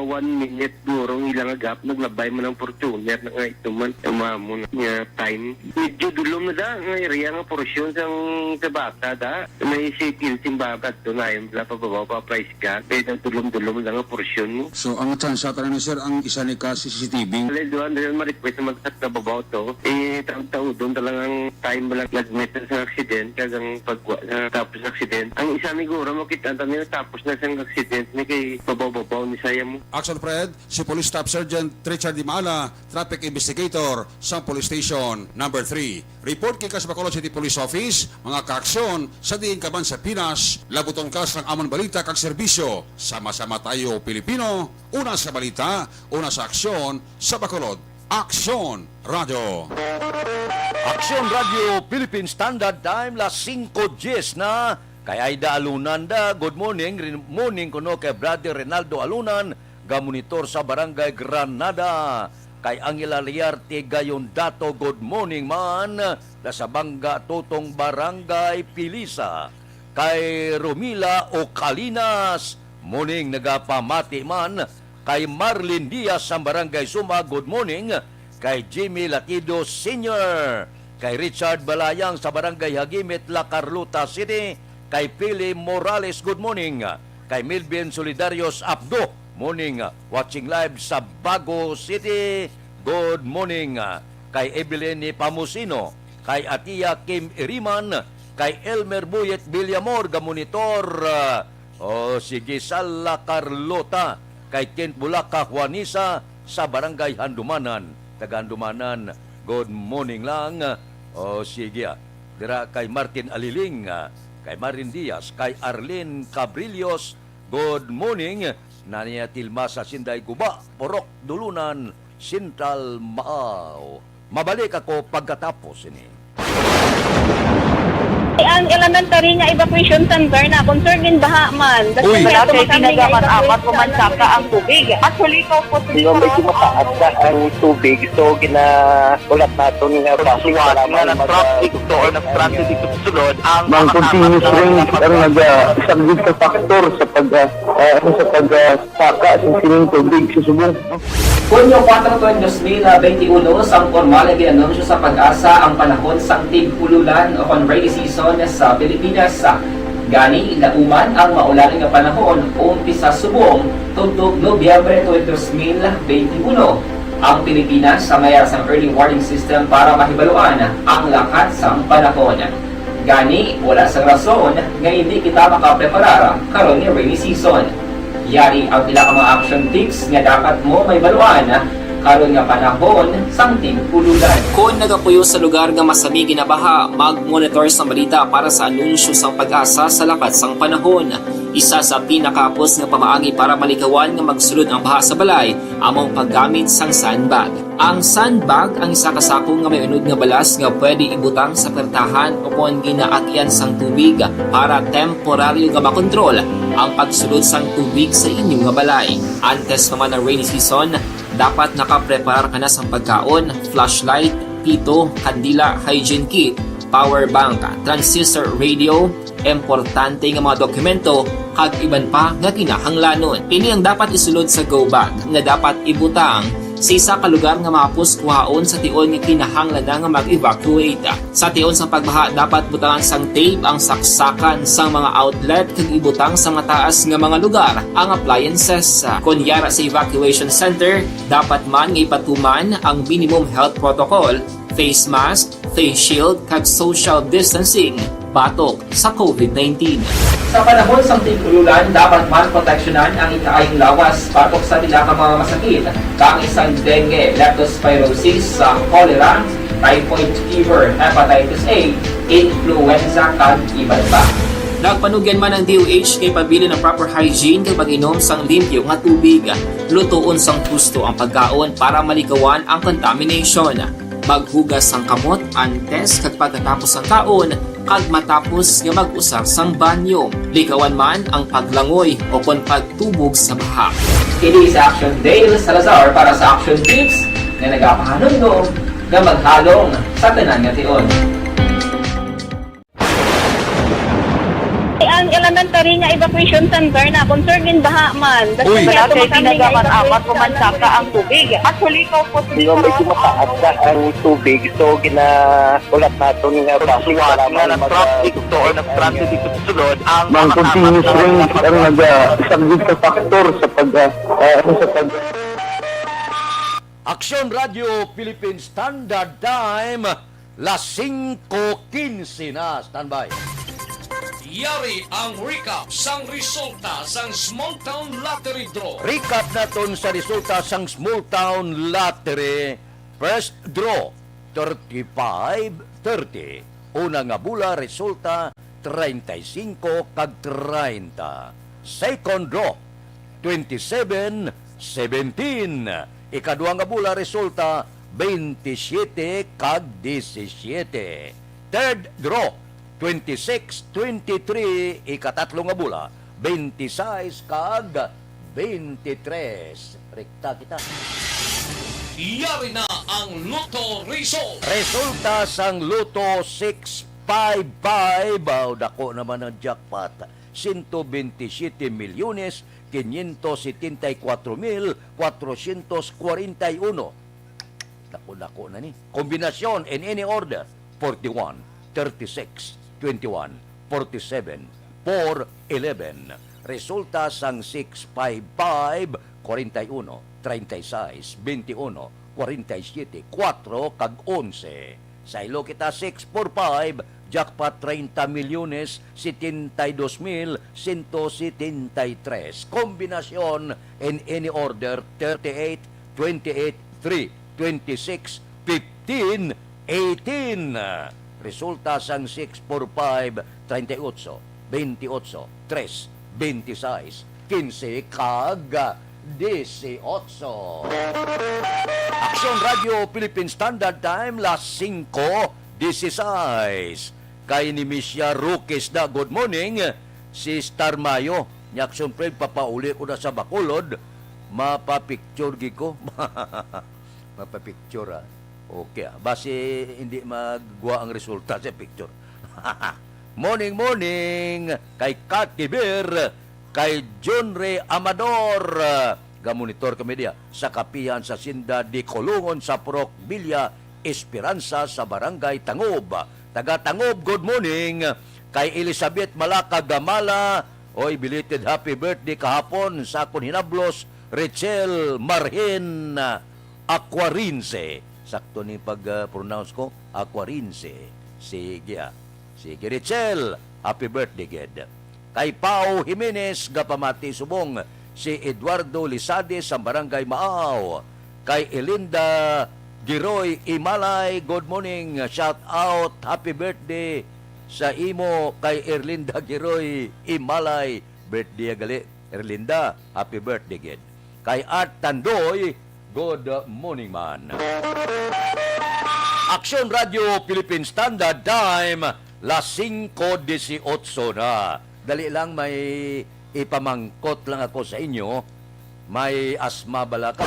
1 minute durong ilang agap, naglabay mo ng Fortuner na nga ito man, umamon nga time. Medyo dulom na da, nga area nga porsyon sang bata da, may sikil sing babat doon na yung pababaw pa price ka, kaya dulom-dulom lang ang porsyon mo. So ang chance sa ni sir ang isa ni ka CCTV. Doon ma-request na magsak na babaw to, tao doon talagang time mo lang nag-met sa accident, kagang pagwa na tapos ng accident. Ang isa ni Gura, makita nila tapos na siyang accident, ni kay babaw-babaw ni saya mo. Action Fred, si Police Staff Sergeant Richard Di Maala, Traffic Investigator sa Police Station number 3. Report kay sa Bacolod City Police Office, mga kaaksyon sa diin kaban sa Pinas, labuton kas ng amon balita kag serbisyo. Sama-sama tayo Pilipino, una sa balita, una sa aksyon sa Bacolod. Aksyon Radio. Aksyon Radio Philippine Standard Time las 5:10 na kay Aida Alunan da. Good morning. Morning kuno kay Brother Renaldo Alunan, ga monitor sa Barangay Granada. kay Angela Liarte gayon dato good morning man sa Bangga Tutong Barangay Pilisa, kay Romila Ocalinas morning nagapamati man, kay Marlin Diaz sa Barangay Suma good morning, kay Jimmy Latido Sr., kay Richard Balayang sa Barangay Hagimit, La Carlota City, kay Pili Morales good morning, kay Milvin Solidarios Abdo morning watching live sa Bago City good morning, kay Evelyn Pamusino, kay Atia Kim Iriman, kay Elmer Buyet Villamor gamonitor sige sa La Carlota, kay Kent Bulaca Juanisa sa Barangay Handumanan, taga Handumanan good morning lang. Sige dira kay Martin Aliling, kay Marin Diaz, kay Arlene Cabrillos good morning, naniya Tilma sa Sinday Guba, Porok Dulunan, Central Maaw. Mabalik ako pagkatapos ini. Ang elementary nga evacuation center na concerned din baha man. Uy, wala kayo ginagaman apat kumansaka ang tubig. Actually, ikaw po medyo mataas na ang tubig. So, ulat natin nga pasiwala nga ng traffic to or nag-traffic dito sunod. Ang continuous ring ang nag-isagid sa factor sa pagsaka sa sining tubig sa subong. Hunyo 4, 2021, sang formal ay ginanunsyo sa Pag-asa ang panahon sang tig-ululan o rainy season sa Pilipinas. Gani, lauman ang maulaling nga panahon umpisa subong tutok Nobyembre 2021. Ang Pilipinas sa mayroon sang early warning system para mahibaluan ang lakat sang panahon. Gani, wala sang rason nga hindi kita makapreparar karon ni rainy season. Yari ang pila ka mga action tips nga dapat mo may baluan karon nga panahon sang tig-ululan. Kung nagapuyo sa lugar nga masami ginabaha, mag-monitor sa balita para sa anunsyo sang Pag-asa sa lakat sang panahon. Isa sa pinakapos nga pamaagi para malikawan nga magsulod ang baha sa balay, among paggamit sang sandbag. Ang sandbag ang isa kasako nga may unod nga balas nga pwede ibutang sa pertahan upon ginaagyan sang tubig para temporaryo nga makontrol ang pagsulod sang tubig sa inyong nga balay. Antes naman ng rainy season, dapat nakaprepare ka na sa pagkaon, flashlight, pito, kandila, hygiene kit, power bank, transistor radio, importante nga mga dokumento, kag iban pa nga kinahanglanon. Ini ang dapat isulod sa go bag nga dapat ibutang sa isa ka lugar nga mapus kuhaon sa tion nga kinahanglan nga mag-evacuate. Sa tion sa pagbaha, dapat butangan sang tape ang saksakan sang mga outlet kag ibutang sa mataas nga mga lugar ang appliances. Kunyara sa evacuation center, dapat man nga ipatuman ang minimum health protocol, face mask, face shield kag social distancing batok sa COVID-19. Sa panahon sang tig-ululan, dapat man proteksyonan ang ikaayong lawas batok sa nila ka mga masakit, kang isang dengue, leptospirosis, cholera, typhoid fever, hepatitis A, influenza kag iban pa. Nagpanugyan man ang DOH kay pabili ng proper hygiene kay pag-inom sang limpyo nga tubig. Lutuon sang husto ang pagkaon para malikawan ang contamination. Maghugas sang kamot antes kag pagkatapos sang kaon kag matapos nga mag-usar sang banyo. Likawan man ang paglangoy o kon pagtubog sa baha. Kini sa Action Dale Salazar para sa Action Tips na nagapahanong nga maghalong sa tanan nga tion. Ang elementary nga evacuation center na concerned din baha man. Uy, wala kayo ginagaman apat kumansaka ang tubig. Actually, ikaw po medyo mataas na ang tubig. So, ulat natin nga pasiwala nga ng traffic to or nag-traffic dito sunod. Ang continuous ring ang nag-isagid sa factor sa Action Radio Philippines Standard Time, las 5:15 na. Standby. Yari ang recap sang resulta sang Small Town Lottery Draw. Recap naton sa resulta sang Small Town Lottery. First draw, 35-30. Una nga bula, resulta 35 kag 30. Second draw, 27-17. Ikadua nga bula, resulta 27 kag 17. Third draw, 26-23, ikatatlo nga bula, 26 kag 23. Rekta kita. Yari na ang Lotto Result. Resulta sang Luto 655. Dako naman ang jackpot. 127 milyones 574,441. Dako na ni. Kombinasyon in any order. 41, 36, 21, 47, 411. Resulta sang 655, 41, 36, 21, 47, 4 kag 11. Sa ilo kita 645, jackpot 30 milyones 72,173. Kombinasyon in any order 38, 28, 3, 26, 15, 18. Resulta sang 645, 38, 28, 3, 26, 15 kag 18. Action Radio Philippine Standard Time, las 5:16. Kay ni Misya Rukis na good morning. Si Star Mayo, ni Action Friend, papauli ko na sa Bacolod. Mapapicture ko. Mapapicture Okay Basi hindi magwa ang resulta sa picture. Morning. Kay Kat Kibir, kay John Ray Amador, gamonitor kami dia sa kapihan sa Sinda di Kolungon sa Purok Bilya Esperanza sa Barangay Tangob. Taga Tangob, good morning. Kay Elizabeth Malaka Gamala, oy, belated happy birthday kahapon sa akong hinablos, Rachel Marhin Aquarinse. Sakto ni pag-pronounce ko, Aquarinse. Sige Rachel, happy birthday, Ged. Kay Pao Jimenez, gapamati subong, si Eduardo Lisade sa Barangay Maaw. Kay Elinda Giroy Imalay, good morning, shout out, happy birthday sa imo kay Erlinda Giroy Imalay. Birthday gali, Erlinda, happy birthday, Ged. Kay Art Tandoy, good morning, man. Action Radio Philippine Standard Time, las 5:18 na. Dali lang, may ipamangkot lang ako sa inyo. May asma bala ka?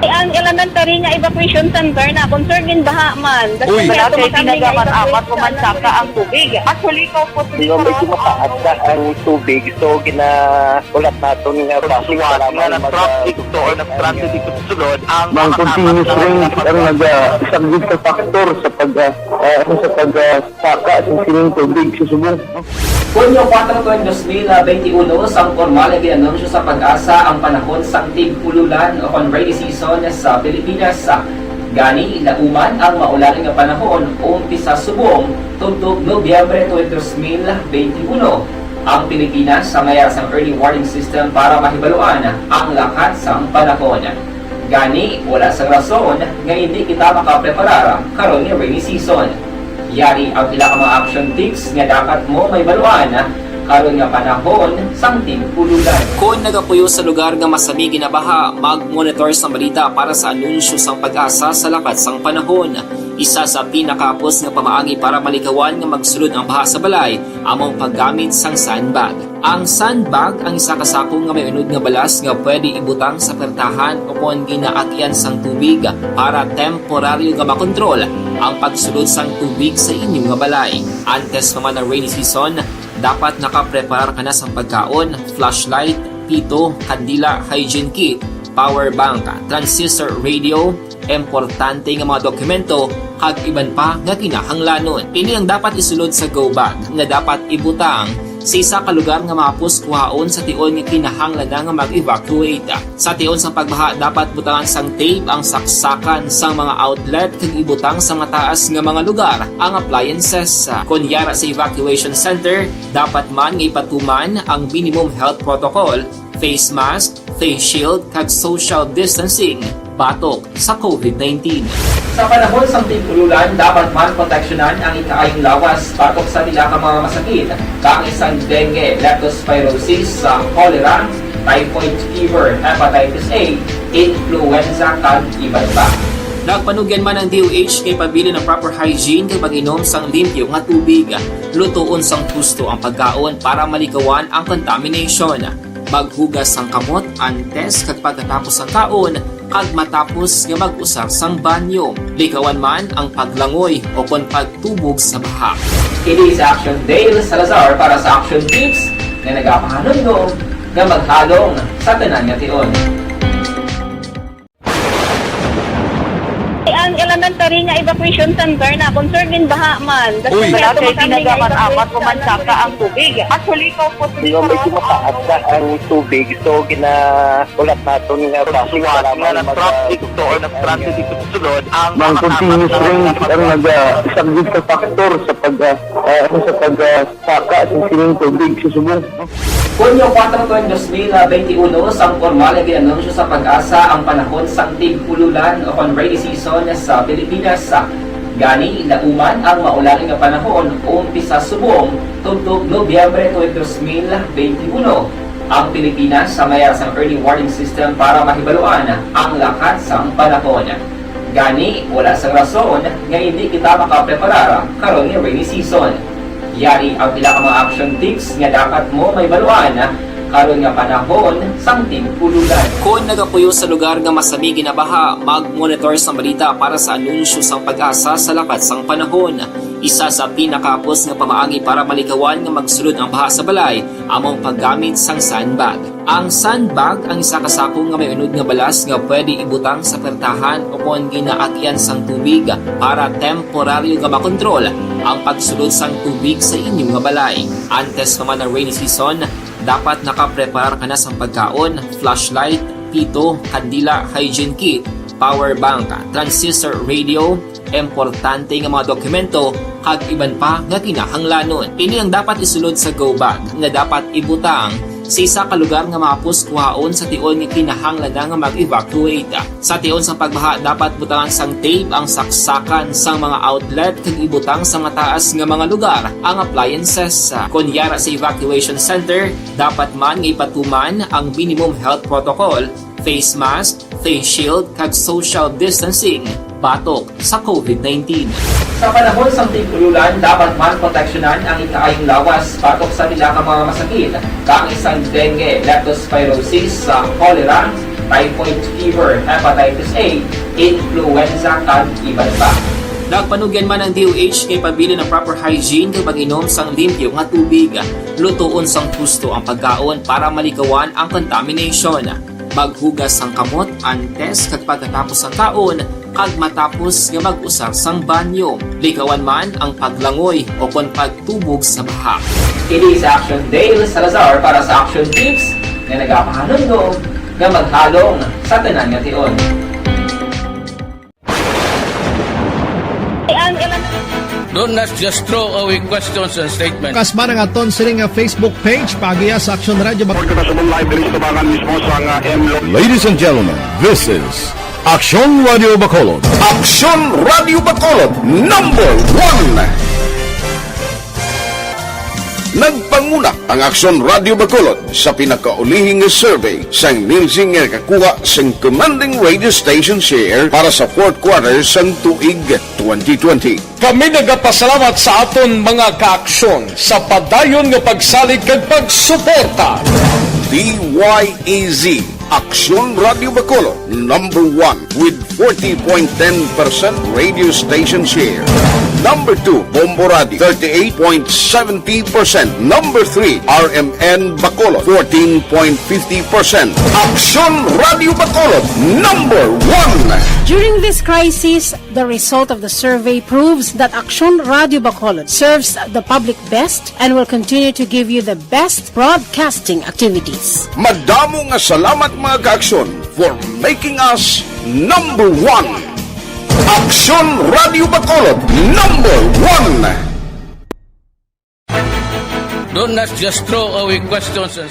Ang elementary nga evacuation center na concern din baha man. Uy, dati ginagaman-amat kumansaka ang tubig. Actually, ko po medyo mataas na ang tubig. So, ulat natin nga pasiwala nga nag-trap dito or nag-trap dito sunod ang continuous rain ang nag-isang sa factor sa pagsaka sa sining tubig sa subong. Hunyo 4 tuwing 2021, sang formal ay ginanunsyo sa Pag-asa ang panahon sa tig-ululan o rainy season sa Pilipinas. Gani, lauman ang maulaling nga panahon umpisa subong tuntog Nobyembre 2021. Ang Pilipinas sa mayar sang early warning system para mahibaluan ang lakat sang panahon. Gani, wala sang rason nga hindi kita makapreparar karon nga rainy season. Yari ang pila ka mga action tips nga dapat mo may baluan karon nga panahon sang tig-ululan. Kung nagapuyo sa lugar nga masami ginabaha, mag-monitor sa balita para sa anunsyo sang Pag-asa sa lakat sang panahon. Isa sa pinakapos nga pamaagi para malikawan nga magsulod ang baha sa balay, among paggamit sang sandbag. Ang sandbag ang isa ka sako nga may unod nga balas nga pwede ibutang sa pertahan o kung ginaakyan sang tubig para temporaryo nga makontrol ang pagsulod sang tubig sa inyong nga balay. Antes naman ng rainy season, dapat nakapreparar ka na sa pagkaon, flashlight, pito, kandila, hygiene kit, power bank, transistor radio, importante nga mga dokumento, kag iban pa nga kinahanglanon. Ini ang dapat isulod sa go bag nga dapat ibutang sa isa ka lugar nga mapus kuhaon sa tion nga kinahanglan na nga mag-evacuate. Sa tion sa pagbaha, dapat butangan sang tape ang saksakan sa mga outlet kag ibutang sa mataas nga mga lugar ang appliances. Kunyara sa evacuation center, dapat man nga ipatuman ang minimum health protocol, face mask, face shield kag social distancing batok sa COVID-19. Sa panahon sa tig-ululan, dapat man proteksyonan ang ikaayong lawas batok sa nila ka mga masakit, kang isang dengue, leptospirosis, cholera, typhoid fever, hepatitis A, influenza, kag iban pa. Nagpanugyan man ang DOH kay pabili ng proper hygiene kay pag-inom sang limpyo nga tubig. Lutuon sang gusto ang pagkaon para malikawan ang contamination. Maghugas sang kamot antes kag pagkatapos ang kaon kag matapos nga mag-usar sang banyo. Likawan man ang paglangoy o kon pagtubog sa baha. Kini sa Action Dale Salazar para sa Action Tips nga nagapahanong nga maghalong sa tanan nga tion. Ang elementary nga evacuation center na concerned din baha man. Uy, kaya dati tumakami ginagaman nga apat pumansaka ang tubig. Actually, ikaw po medyo mataas na ang tubig. So, ulat natin nga siwala nga nag-traffic to or nag-transit dito sa sulod. Ang continuous rain ang nag-subject sa factor sa pagsaka sa sining tubig sa subong. Kunyo 4 2021, sang formal na ginanunsyo sa Pag-asa ang panahon sang tig-ululan o kon rainy season sa Pilipinas. Gani, lauman ang maulan nga panahon umpisa subong tugtog Nobyembre 2021. Ang Pilipinas sa mayar sang early warning system para mahibaluan ang lakas sang panahon. Gani, wala sang rason nga hindi kita makapreparar karon nga rainy season. Yari ang pila ka mga action tips nga dapat mo may baluan karon nga panahon sang tig-ululan. Kung nagapuyo sa lugar nga masami ginabaha, mag-monitor sa balita para sa anunsyo sang Pag-asa sa lakas sang panahon. Isa sa pinakapos nga pamaagi para malikawan nga magsulod ang baha sa balay, among paggamit sang sandbag. Ang sandbag ang isa kasako nga may unod nga balas nga pwede ibutang sa pertahan o kung ginaagyan sang tubig para temporaryo nga makontrol ang pagsulod sang tubig sa inyong nga balay. Antes naman ng rainy season, dapat nakaprepare ka na sa pagkaon, flashlight, pito, kandila, hygiene kit, power bank, transistor radio, importante nga mga dokumento, kag iban pa nga kinahanglanon. Ini ang dapat isulod sa go bag nga dapat ibutang sa isa ka lugar nga mapus kuhaon sa tion nga kinahanglan nga mag-evacuate. Sa tion sa pagbaha dapat butangan sang tape ang saksakan sang mga outlet kag ibutang sa mataas nga mga lugar ang appliances. Kunyara sa evacuation center, dapat man nga ipatuman ang minimum health protocol, face mask, face shield kag social distancing batok sa COVID-19. Sa panahon sa tig-ululan, dapat man proteksyonan ang ikaayong lawas batok sa nila ka mga masakit, kang isang dengue, leptospirosis, cholera, typhoid fever, hepatitis A, influenza, kag iban pa. Nagpanugyan man ang DOH kay pabili ng proper hygiene kay pag-inom sang limpyo nga tubig. Lutuon sang gusto ang pagkaon para malikawan ang contamination. Maghugas sang kamot antes kag pagkatapos ang kaon kag matapos nga mag-usar sang banyo. Likawan man ang paglangoy o kon pagtubog sa baha. Kini sa Action Dale Salazar para sa Action Tips nga nagapahanong nga maghalong sa tanan nga tion. Don't not just throw away questions and statements. Kasbarang aton sining nga Facebook page pagiya sa Action Radio. Ladies and gentlemen, this is Action Radio Bacolod. Action Radio Bacolod, number 1. Nagpanguna ang Action Radio Bacolod sa pinakaulihing survey sa Nielsen nga kakuha sa commanding radio station share para sa fourth quarter sa tuig 2020. Kami nagapasalamat sa aton mga kaaksyon sa padayon nga pagsalig kag pagsuporta. DYEZ Action Radio Bacolod, number 1 with 40.10% radio station share. Number 2, Bombo Radio, 38.70%. Number 3, RMN Bacolod, 14.50%. Action Radio Bacolod, number 1. During this crisis, the result of the survey proves that Action Radio Bacolod serves the public best and will continue to give you the best broadcasting activities. Madamo nga salamat mga kaaksyon for making us number 1. Action Radio Bacolod, number 1. Don't not just throw away questions and...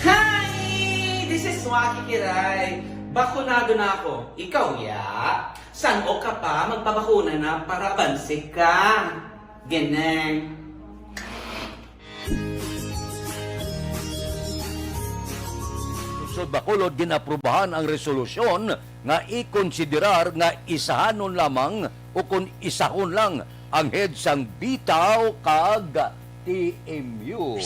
Hi! This is Waki Kiray. Bakunado na ako. Ikaw, ya? San o ka pa magpabakuna na para abansik ka? Ganang. Sa Bacolod, ginaprubahan ang resolusyon nga ikonsiderar nga isahanon lamang o kung isahon lang ang head sang bitaw kag TMU.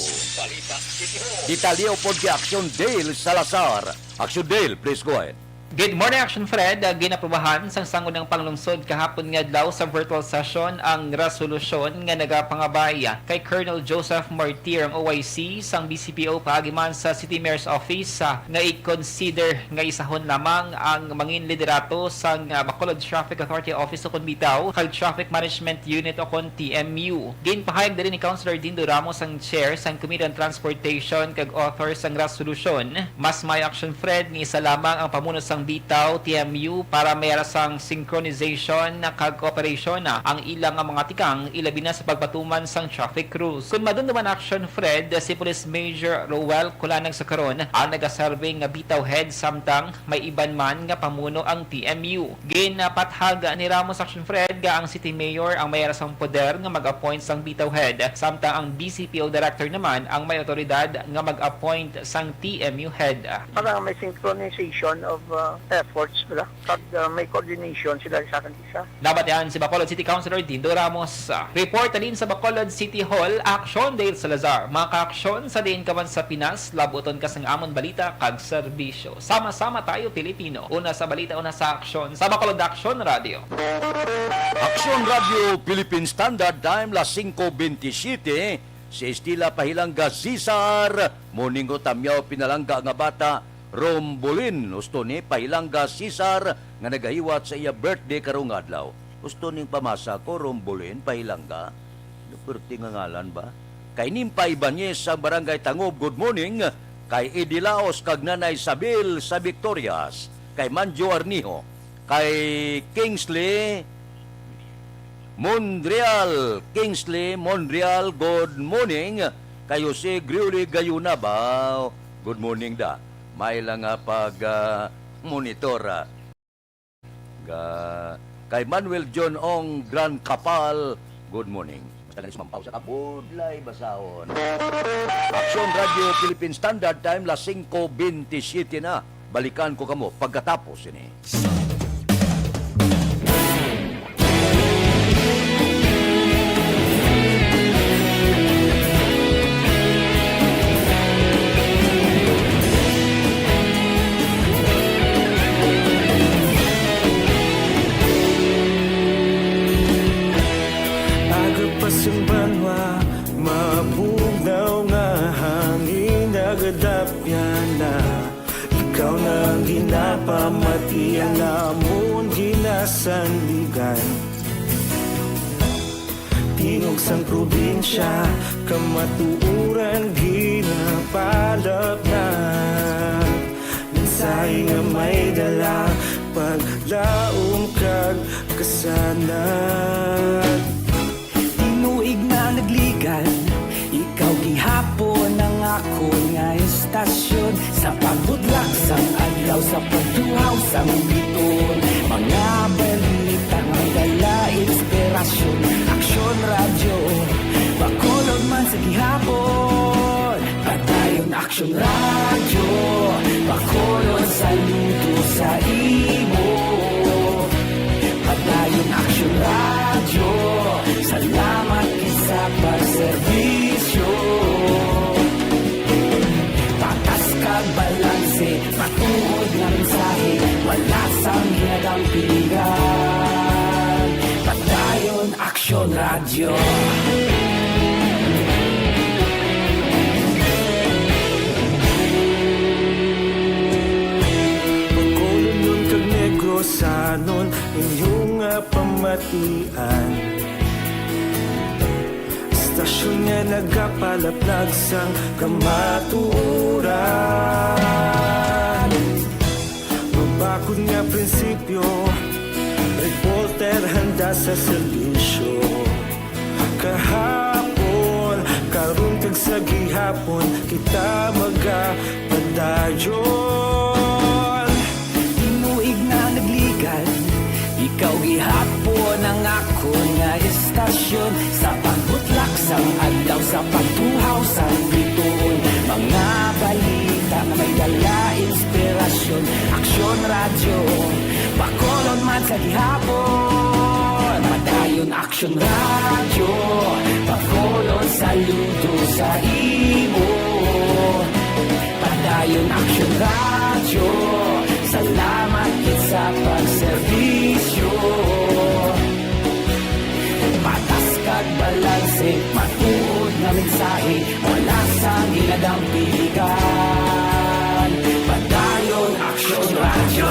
Detalye po kay Action Dale Salazar. Action Dale, please go ahead. Good morning, Action Fred. Ginaprubahan sang sangunang panglungsod kahapon nga daw sa virtual session ang resolusyon nga nagapangabay kay Colonel Joseph Martir ang OIC sang BCPO paagiman sa City Mayor's Office nga i-consider nga isahon lamang ang mangin liderato sang Bacolod Traffic Authority Office o kon bitaw kag Traffic Management Unit o kon TMU. Ginpahayag din ni Councilor Dindo Ramos ang chair sang Committee on Transportation kag author sang resolusyon. Mas may, Action Fred, nga isa lamang ang pamuno sang bitaw TMU para mayara sang synchronization na kag cooperation ang ilang mga tikang ilabi na sa pagpatuman sang traffic rules. Kung madunduman, Action Fred, si Police Major Rowell Kulanag sa karon ang nagaserving nga bitaw head samtang may iban man nga pamuno ang TMU. Ginapathag ni Ramos, Action Fred, nga ang City Mayor ang mayara sang poder nga mag-appoint sang bitaw head samtang ang BCPO Director naman ang may otoridad nga mag-appoint sang TMU head. Para may synchronization of efforts pala. Pag may coordination sila sa akin isa. Nabatean si Bacolod City Councilor Dindo Ramos. Report alin sa Bacolod City Hall, Action Dale Salazar. Mga ka-aksyon sa diin kaman sa Pinas, labuton ka sang amon balita kag serbisyo. Sama-sama tayo, Pilipino. Una sa balita, una sa aksyon. Sa Bacolod Action Radio. Action Radio Philippine Standard Time, las 5:27. Si Estila Pahilangga Cesar, Moningo Tamyaw Pinalangga nga bata, Rombolin, gusto ni Pahilangga Cesar nga nagahiwat sa iya birthday karong adlaw. Gusto ning pamasa ko, Rombolin, Pahilangga. Birthday nga ngalan ba? Kay Nimpa Ibanez sa Barangay Tangob, good morning. Kay Idilaos kag Nanay Sabil sa Victorias. Kay Manjo Arnijo. Kay Kingsley Monreal, good morning. Kay Jose Griuli Gayunabaw, good morning da. May lang pag monitor. Kay Manuel John Ong Gran Kapal, good morning. Basta ganit sumampaw sa kabudlay basahon. Action Radio Philippine Standard Time, las 5:27 na. Balikan ko kamo pagkatapos ini. Pasang banwa, mabugnaw nga hangin nagadapyan na. Ikaw na ang ginapamati ang amon ginasandigan. Tingog sang probinsya, kamatuuran ginapalap na. Mensahe nga may dala, paglaom kag kasanan. Nagligan, ikaw gihapon ang ako nga estasyon sa pagbudlak sang adlaw sa pagtuhaw sang biton. Mga balita may dala inspirasyon. Action Radio, Bacolod man sa gihapon. Padayon Action Radio, Bacolod saludo sa imo. Padayon Action Radio, salamat sa pagserbisyo. Patas kag balanse, matuod nga mensahe, wala sang hinagang pilihan. Padayon Action Radio. Bacolod nun kag Negros sanon, inyong pamatian. Stasyon nga nagapalaplag sang kamatuuran. Mabakod nga prinsipyo, reporter handa sa serbisyo. Kahapon, karon kag sa gihapon, kita magapadayon. Tinuig na nagligan, ikaw gihapon ang ako nga estasyon sa pagbutlak sang adlaw sa pagtuhaw sang biton. Mga balita na may dala inspirasyon. Action Radio, Bacolod man sa gihapon. Padayon Action Radio, Bacolod sa saludo sa imo. Padayon Action Radio, salamat gid sa pagserbisyo. Patas kag balanse, matuod nga mensahe, wala sa ginadampigan. Padayon Action Radio.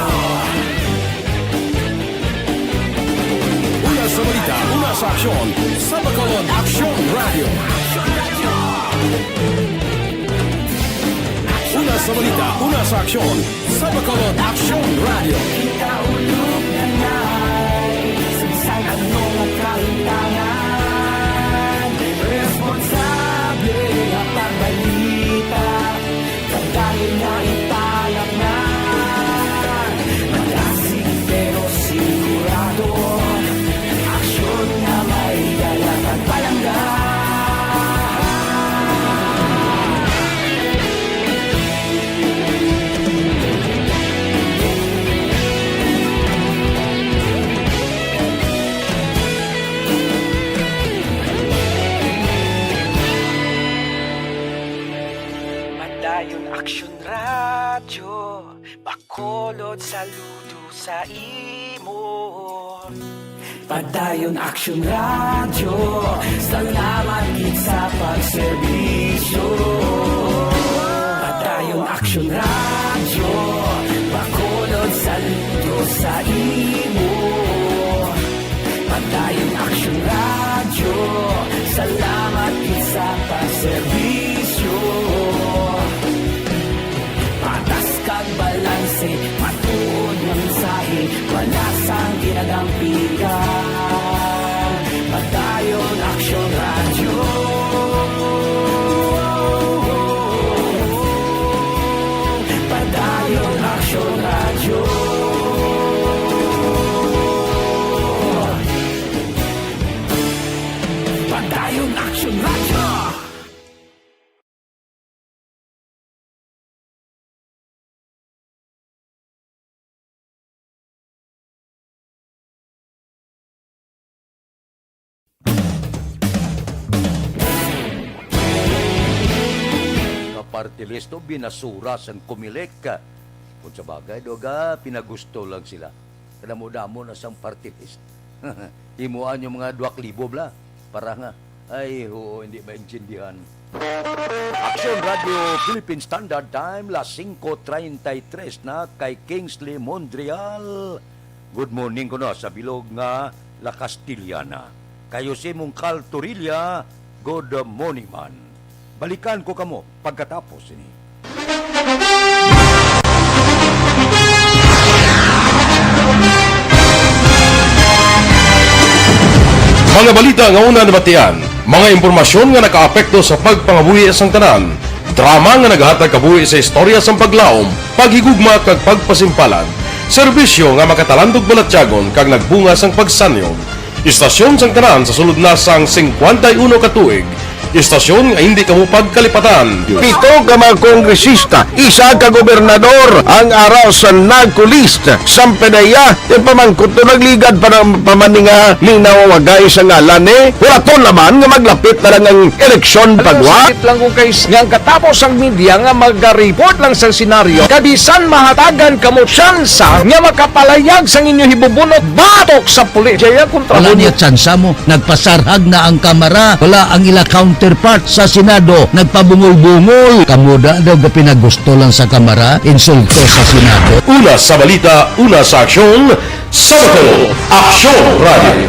Una sa balita, una sa aksyon, sa Bacolod Action Radio. Una sa balita, una sa aksyon, sa Bacolod Action Radio. Ikaulog na na'y sagsang anong kahintangan. Responsable ang pagbalita, dahil na italak na. Malasig pero sigurado, aksyon na may galak at palangga. Padayon Action Radio, Bacolod saludo sa imo. Padayon Action Radio, salamat gid sa pagserbisyo. Padayon Action Radio, Bacolod saludo sa imo. Padayon Action Radio, salamat gid sa pagserbisyo. Patas kag balanse, matuod nga mensahe, wala sang ginadampigan. Padayon Action Radio. Padayon Action Radio. Padayon Action Radio. Party list o binasura sang kumilik. Kung sa bagay, doga, pinagusto lang sila. Kadamo-damo na sang party list. Himuan yung mga 2,000 bla. Para nga, ay, oo, hindi maintindihan. Action Radio Philippine Standard Time, las 5:33 na kay Kingsley Mondreal. Good morning ko na sa bilog nga La Castillana. Kayo si mong Cal Torilla, good morning man. Balikan ko kamo pagkatapos ini. Mga balita nga una nabatian, mga impormasyon nga nakaapekto sa pagpangabuhi sang tanan, drama nga naghatag kabuhi sa istorya sang paglaom, paghigugma kag pagpasimpalan, serbisyo nga makatalandog balatyagon kag nagbunga sang pagsanyog, istasyon sang tanan sa sulod na sang 51 ka tuig, istasyon nga hindi kamo pagkalipatan. 7 ka mga kongresista, 1 ka gobernador ang araw sa nagkulist sa pedaya yung pamangkot to nagligad para pamaninga linaw wagay sa ngalan wala to naman nga maglapit na lang ang eleksyon pagwa. Sakit lang kung kayo nga katapos ang media nga mag-report lang sa senaryo kabisan mahatagan kamo tsansa nga makapalayag sa inyo hibubunot batok sa pulis. Jaya kontra Wala niya tsansa mo, nagpasarhag na ang kamera, wala ang ila counterpart sa Senado, nagpabungol-bungol. Kamuda daw ga pinagusto lang sa kamera, insulto sa Senado. Una sa balita, una sa aksyon, sa Bacolod Action Radio.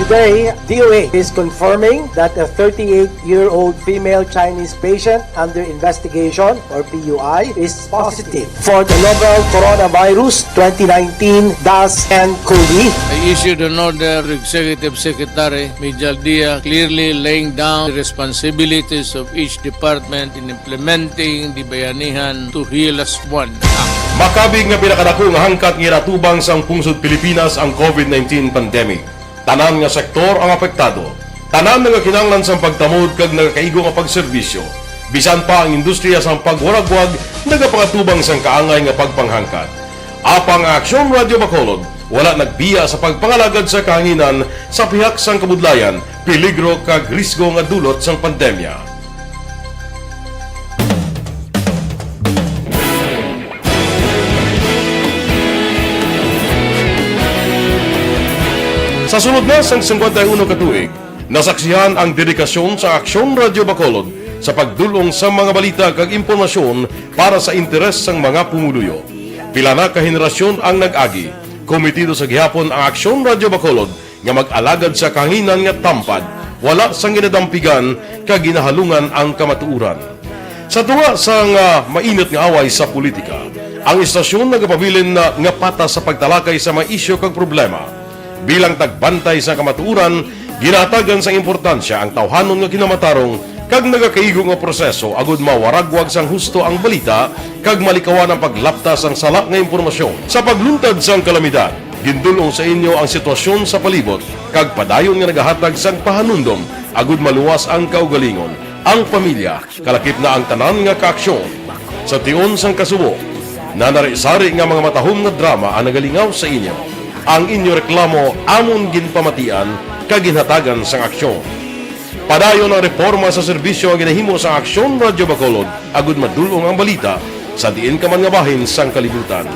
Today, DOA is confirming that a 38-year-old female Chinese patient under investigation, or PUI, is positive for the novel coronavirus 2019-nCoV. I issued an order to Executive Secretary Major Dia clearly laying down the responsibilities of each department in implementing the Bayanihan to Heal as One Act. Makabig nga pinakadako nga hangkat nga iratubang sang pungsod Pilipinas ang COVID-19 pandemic. Tanan nga sektor ang apektado. Tanan nga kinahanglan sang pagtamod kag nagakaigo nga pagserbisyo. Bisan pa ang industriya sang pagwaragwag nagapangatubang sang kaangay nga pagpanghangkat. Apang Action Radio Bacolod wala nagbiya sa pagpangalagad sa kahanginan sa pihak sang kabudlayan peligro kag risgo nga dulot sang pandemya. Sa sunod na sang 51 katuig, nasaksihan ang dedikasyon sa Aksyon Radio Bacolod sa pagdulong sa mga balita kag impormasyon para sa interes sang mga pumuluyo. Pila na ka henerasyon ang nag-agi, komitido sa gihapon ang Aksyon Radio Bacolod nga mag-alagad sa kahanginan nga tampad, wala sang ginadampigan kag ginahalungan ang kamatuuran. Sa tuwa sang mainit nga away sa politika, ang istasyon nagapabilin na nga patas sa pagtalakay sa mga isyu kag problema. Bilang tagbantay sa kamatuuran, ginatagan sa importansya ang tawhanon nga kinamatarong kag nagakaigo nga proseso agud mawaragwag sang husto ang balita kag malikawan ang paglaptas sang sala nga impormasyon. Sa pagluntad sang kalamidad, gindulong sa inyo ang sitwasyon sa palibot kag padayon nga nagahatag sang pahanundom agud maluwas ang kaugalingon, ang pamilya, kalakip na ang tanan nga kaaksyon. Sa tion sang kasubo, nanari-sari nga mga matahom nga drama ang nagalingaw sa inyo. Ang inyo reklamo amon ginpamatian kag ginhatagan sang aksyon. Padayon ang reforma sa serbisyo ang ginahimo sa Aksyon Radio Bacolod agud madulong ang balita sa diin ka man nga bahin sang kalibutan.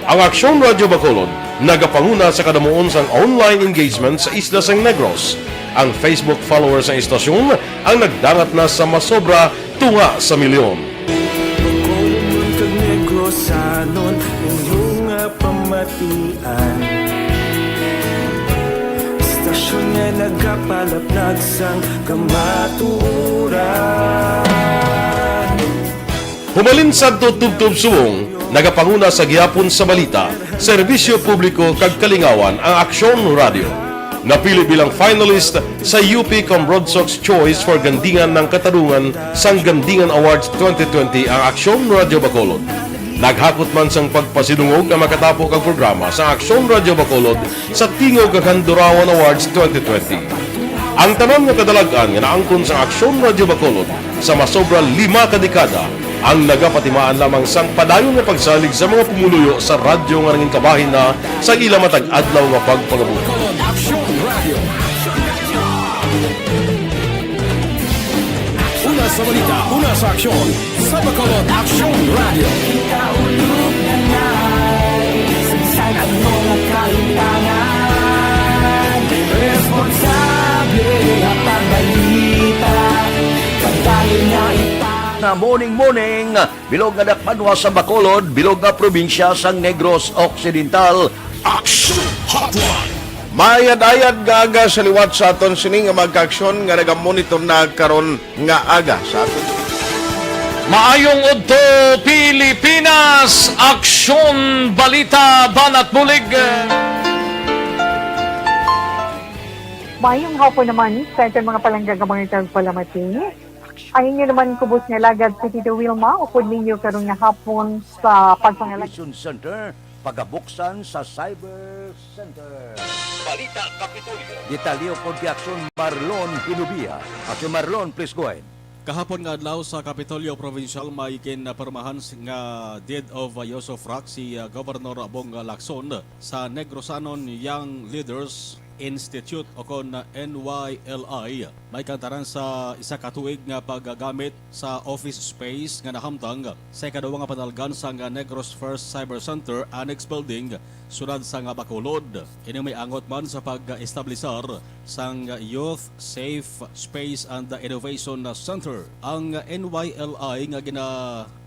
Ang Aksyon Radio Bacolod nagapanguna sa kadamuon sang online engagement sa isla sang Negros. Ang Facebook followers sa istasyon ang nagdangat na sa masobra tunga sa milyon. Bacolod kag Negros anon inyong pamatian. Istasyon nga nagapalaplag sang kamatuuran. Humalin sa tutubtub suwong, nagapanguna sa gihapon sa balita, serbisyo publiko kag kalingawan ang Aksyon Radio. Napili bilang finalist sa UP Comrodsox Choice for Gandingan ng Katarungan sang Gandingan Awards 2020 ang Aksyon Radio Bacolod. Naghakot man sang pagpasinungog ang makatapo kang programa sa Aksyon Radio Bacolod sa Tingog kag Handurawan Awards 2020. Ang tanan nga kadalagan nga naangkon sa Aksyon Radio Bacolod sa masobra 5 ka dekada ang nagapatimaan lamang sang padayon nga pagsalig sa mga pumuluyo sa radyo nga nanging kabahin na sa ila matag adlaw nga pagpangabuhi. Una sa balita, una sa aksyon, sa Bacolod Aksyon Radio. Ikaulog na na'y sansan ang mga kaintangan. Responsable at pagbalita, pagdali na na morning, bilog nga dakpanwa sa Bacolod, bilog nga probinsya sang Negros Occidental. Action Hotline! Mayad-ayad nga aga sa liwat sa aton sining nga magkaaksyon nga nagamonitor na karon nga aga sa aton. Maayong udto Pilipinas, Aksyon Balita Banat Bulig. Mayong hapon naman sa itong mga palanggang mga palamati. Ay inyo naman kubos nga lagad si Tito Wilma upod ninyo karong nga hapon sa pagpangalag. Center, pagabuksan sa Cyber Center. Balita Kapitolyo. Detalyo po di Aksyon Marlon Hinubia. Aksyon Marlon, please go ahead. Kahapon nga adlaw sa Kapitolyo Provincial may kinapirmahan nga deed of Yusufrak si Governor Bong Lacson sa Negrosanon Young Leaders Institute o kon NYLI. May kantaran sa isa katuig nga paggagamit sa office space nga nahamtang sa ikaduwa nga panalgan sa Negros First Cyber Center Annex Building sunod sa Bacolod. Ini may angot man sa pag-establisar sang Youth Safe Space and Innovation Center. Ang NYLI nga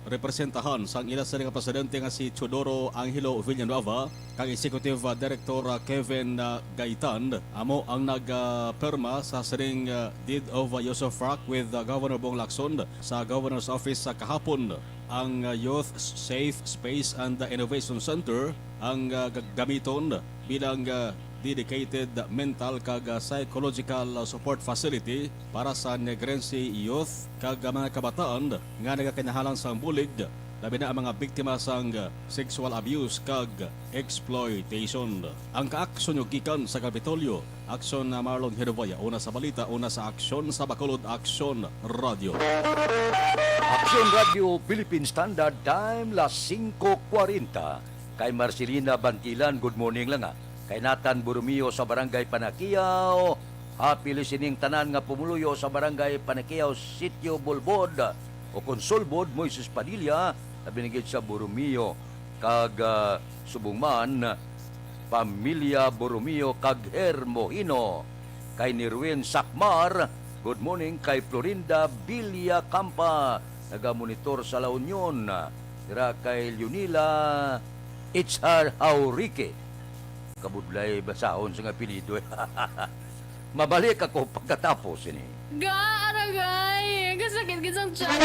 representahan sang ila sa nga presidente nga si Teodoro Angelo Villanueva kang Executive Director Kevin Gaitan amo ang nagperma sa siring deed of Yusufrak with Governor Bong Lacson sa Governor's Office sa kahapon. Ang Youth Safe Space and Innovation Center ang gamiton bilang dedicated mental kag psychological support facility para sa Negrense youth kag mga kabataan nga nagakinahalang sa bulig labi na ang mga biktima sang sexual abuse kag exploitation. Ang kaaksyon yung gikan sa Kapitolyo, Aksyon Marlon Hinubia, una sa balita, una sa aksyon sa Bacolod Aksyon Radio. Aksyon Radio Philippine Standard Time, las 5:40. Kay Marcelina Bantilan, good morning lang Kay Nathan Burumio sa Barangay Panakiao, Happy listening tanan nga pumuluyo sa barangay Panakiaw, Sitio Bulbod o Consulbod, Moises Padilla, na binigid sa Borromeo kag Subungman, Pamilya Borromeo kag Hermohino. Kay Nirwin Sakmar, good morning. Kay Florinda Villa Campa, nagamonitor sa La Union. Dira kay Leonila Itzhar Haurike, kabudlay basahon sa nga apelido. Mabalik ako pagkatapos ini. Aragay! Kasakit kisang tiyan.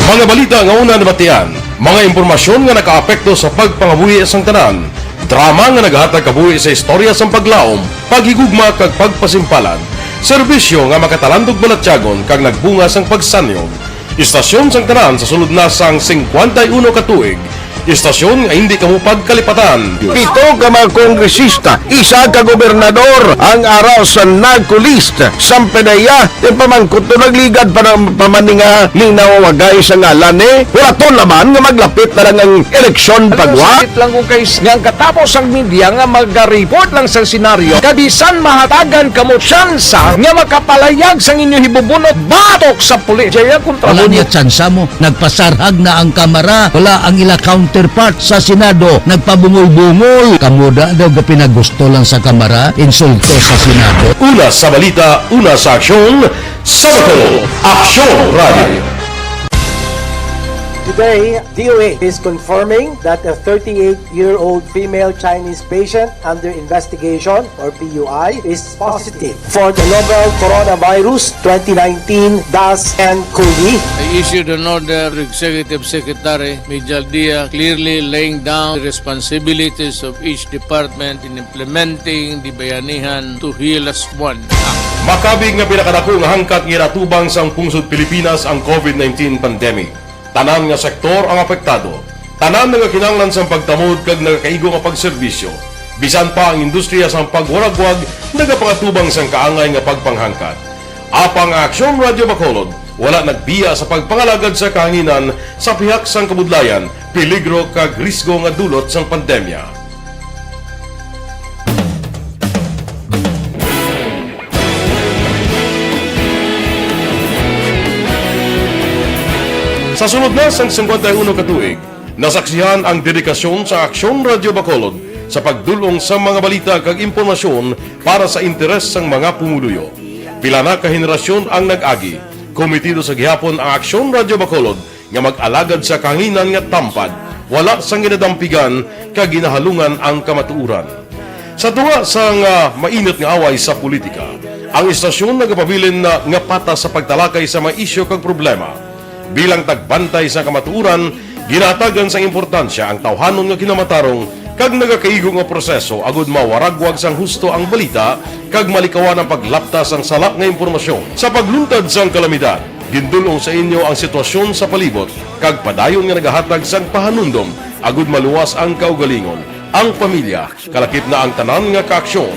Mga balita nga una nabatian, mga impormasyon nga nakaapekto sa pagpangabuhi sang tanan, drama nga naghatag kabuhi sa istorya sang paglaom, paghigugma kag pagpasimpalan, serbisyo nga makatalandog balatyagon kag nagbunga sang pagsanyog, istasyon sang tanan sa sulod na sang 51 ka tuig, istasyon nga hindi kamupag kalipatan. 7 ka mga kongresista, 1 ka gobernador ang araw sa nagkulist sang pedaya di pamangkot to nagligad para pamaninga ning nawagay sa ngalan ni wala naman nga maglapit na lang ang eleksyon pagwa. Sakit lang kung guys nga katapos ang media nga mag-report lang sa senaryo kabisan mahatagan kamo tsansa nga makapalayag sang inyo hibubunot batok sa pulis. Jaya kontra wala niya tsansa mo, nagpasarhag na ang kamera, wala ang ila counterpart sa Senado, nagpabungol-bungol. Kamuda daw ga pinagusto lang sa kamera, insulto sa Senado. Una sa balita, una sa aksyon, Sabado, Aksyon Radio. Today, DOA is confirming that a 38-year-old female Chinese patient under investigation, or PUI, is positive for the novel coronavirus 2019-nCoV. I issued an order to Executive Secretary Mijal Dia clearly laying down the responsibilities of each department in implementing the Bayanihan to Heal as One Act. Makabig nga pinakadako nga hangkat nga natubang sang pungsod Pilipinas ang COVID-19 pandemic. Tanan nga sektor ang apektado. Tanan nga kinahanglan sang pagtamod kag nagakaigo nga pagserbisyo. Bisan pa ang industriya sang pagwaragwag nagapangatubang sang kaangay nga pagpanghangkat. Apang Aksyon Radio Bacolod wala nagbiya sa pagpangalagad sa kahanginan sa pihak sang kabudlayan, peligro kag risgo nga dulot sang pandemya. Sa sunod na sang 51 ka tuig, nasaksihan ang dedikasyon sa Aksyon Radio Bacolod sa pagdulong sa mga balita kag impormasyon para sa interes sang mga pumuluyo. Pila na ka henerasyon ang nag-agi, komitido sa gihapon ang Aksyon Radio Bacolod nga mag-alagad sa kahanginan nga tampad, wala sang ginadampigan kag ginahalungan ang kamatuuran. Sa tunga sang mainit nga away sa politika, ang istasyon nagapabilin na nga patas sa pagtalakay sa mga isyu kag problema. Bilang tagbantay sa kamatuuran, ginatagan sa importansya ang tawhanon nga kinamatarong kag nagakaigo nga proseso agud mawaragwag sang husto ang balita kag malikawan ang paglaptas ang salak nga impormasyon. Sa pagluntad sang kalamidad, gindulong sa inyo ang sitwasyon sa palibot kag padayon nga nagahatag sang pahanundom agud maluwas ang kaugalingon, ang pamilya, kalakip na ang tanan nga kaaksyon.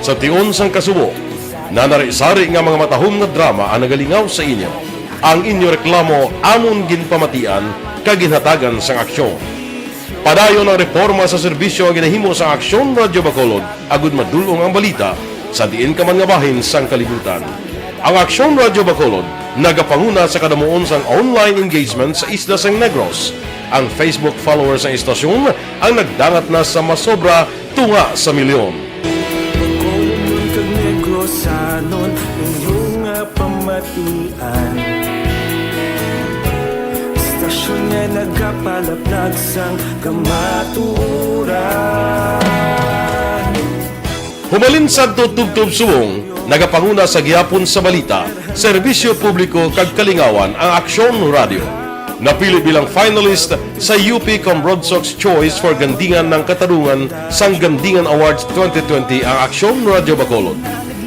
Sa tion sang kasubo, nanari-sari nga mga matahom nga drama ang nagalingaw sa inyo. Ang inyo reklamo amon ginpamatian kag ginhatagan sang aksyon. Padayon ang reforma sa serbisyo ang ginahimo sa Aksyon Radio Bacolod agud madulong ang balita sa diin ka man nga bahin sang kalibutan. Ang Aksyon Radio Bacolod nagapanguna sa kadamuon sang online engagement sa isla sang Negros. Ang Facebook followers sa istasyon ang nagdangat na sa masobra tunga sa milyon. Bacolod kag Negros anon inyong pamatian. Istasyon nga nagapalaplag sang kamaturan. Humalin sa tutubtub suwong, nagapanguna sa gihapon sa balita, serbisyo publiko kag kalingawan ang Aksyon Radio. Napili bilang finalist sa UP Broadsox Choice for Gandingan ng Katarungan sang Gandingan Awards 2020 ang Aksyon Radio Bacolod.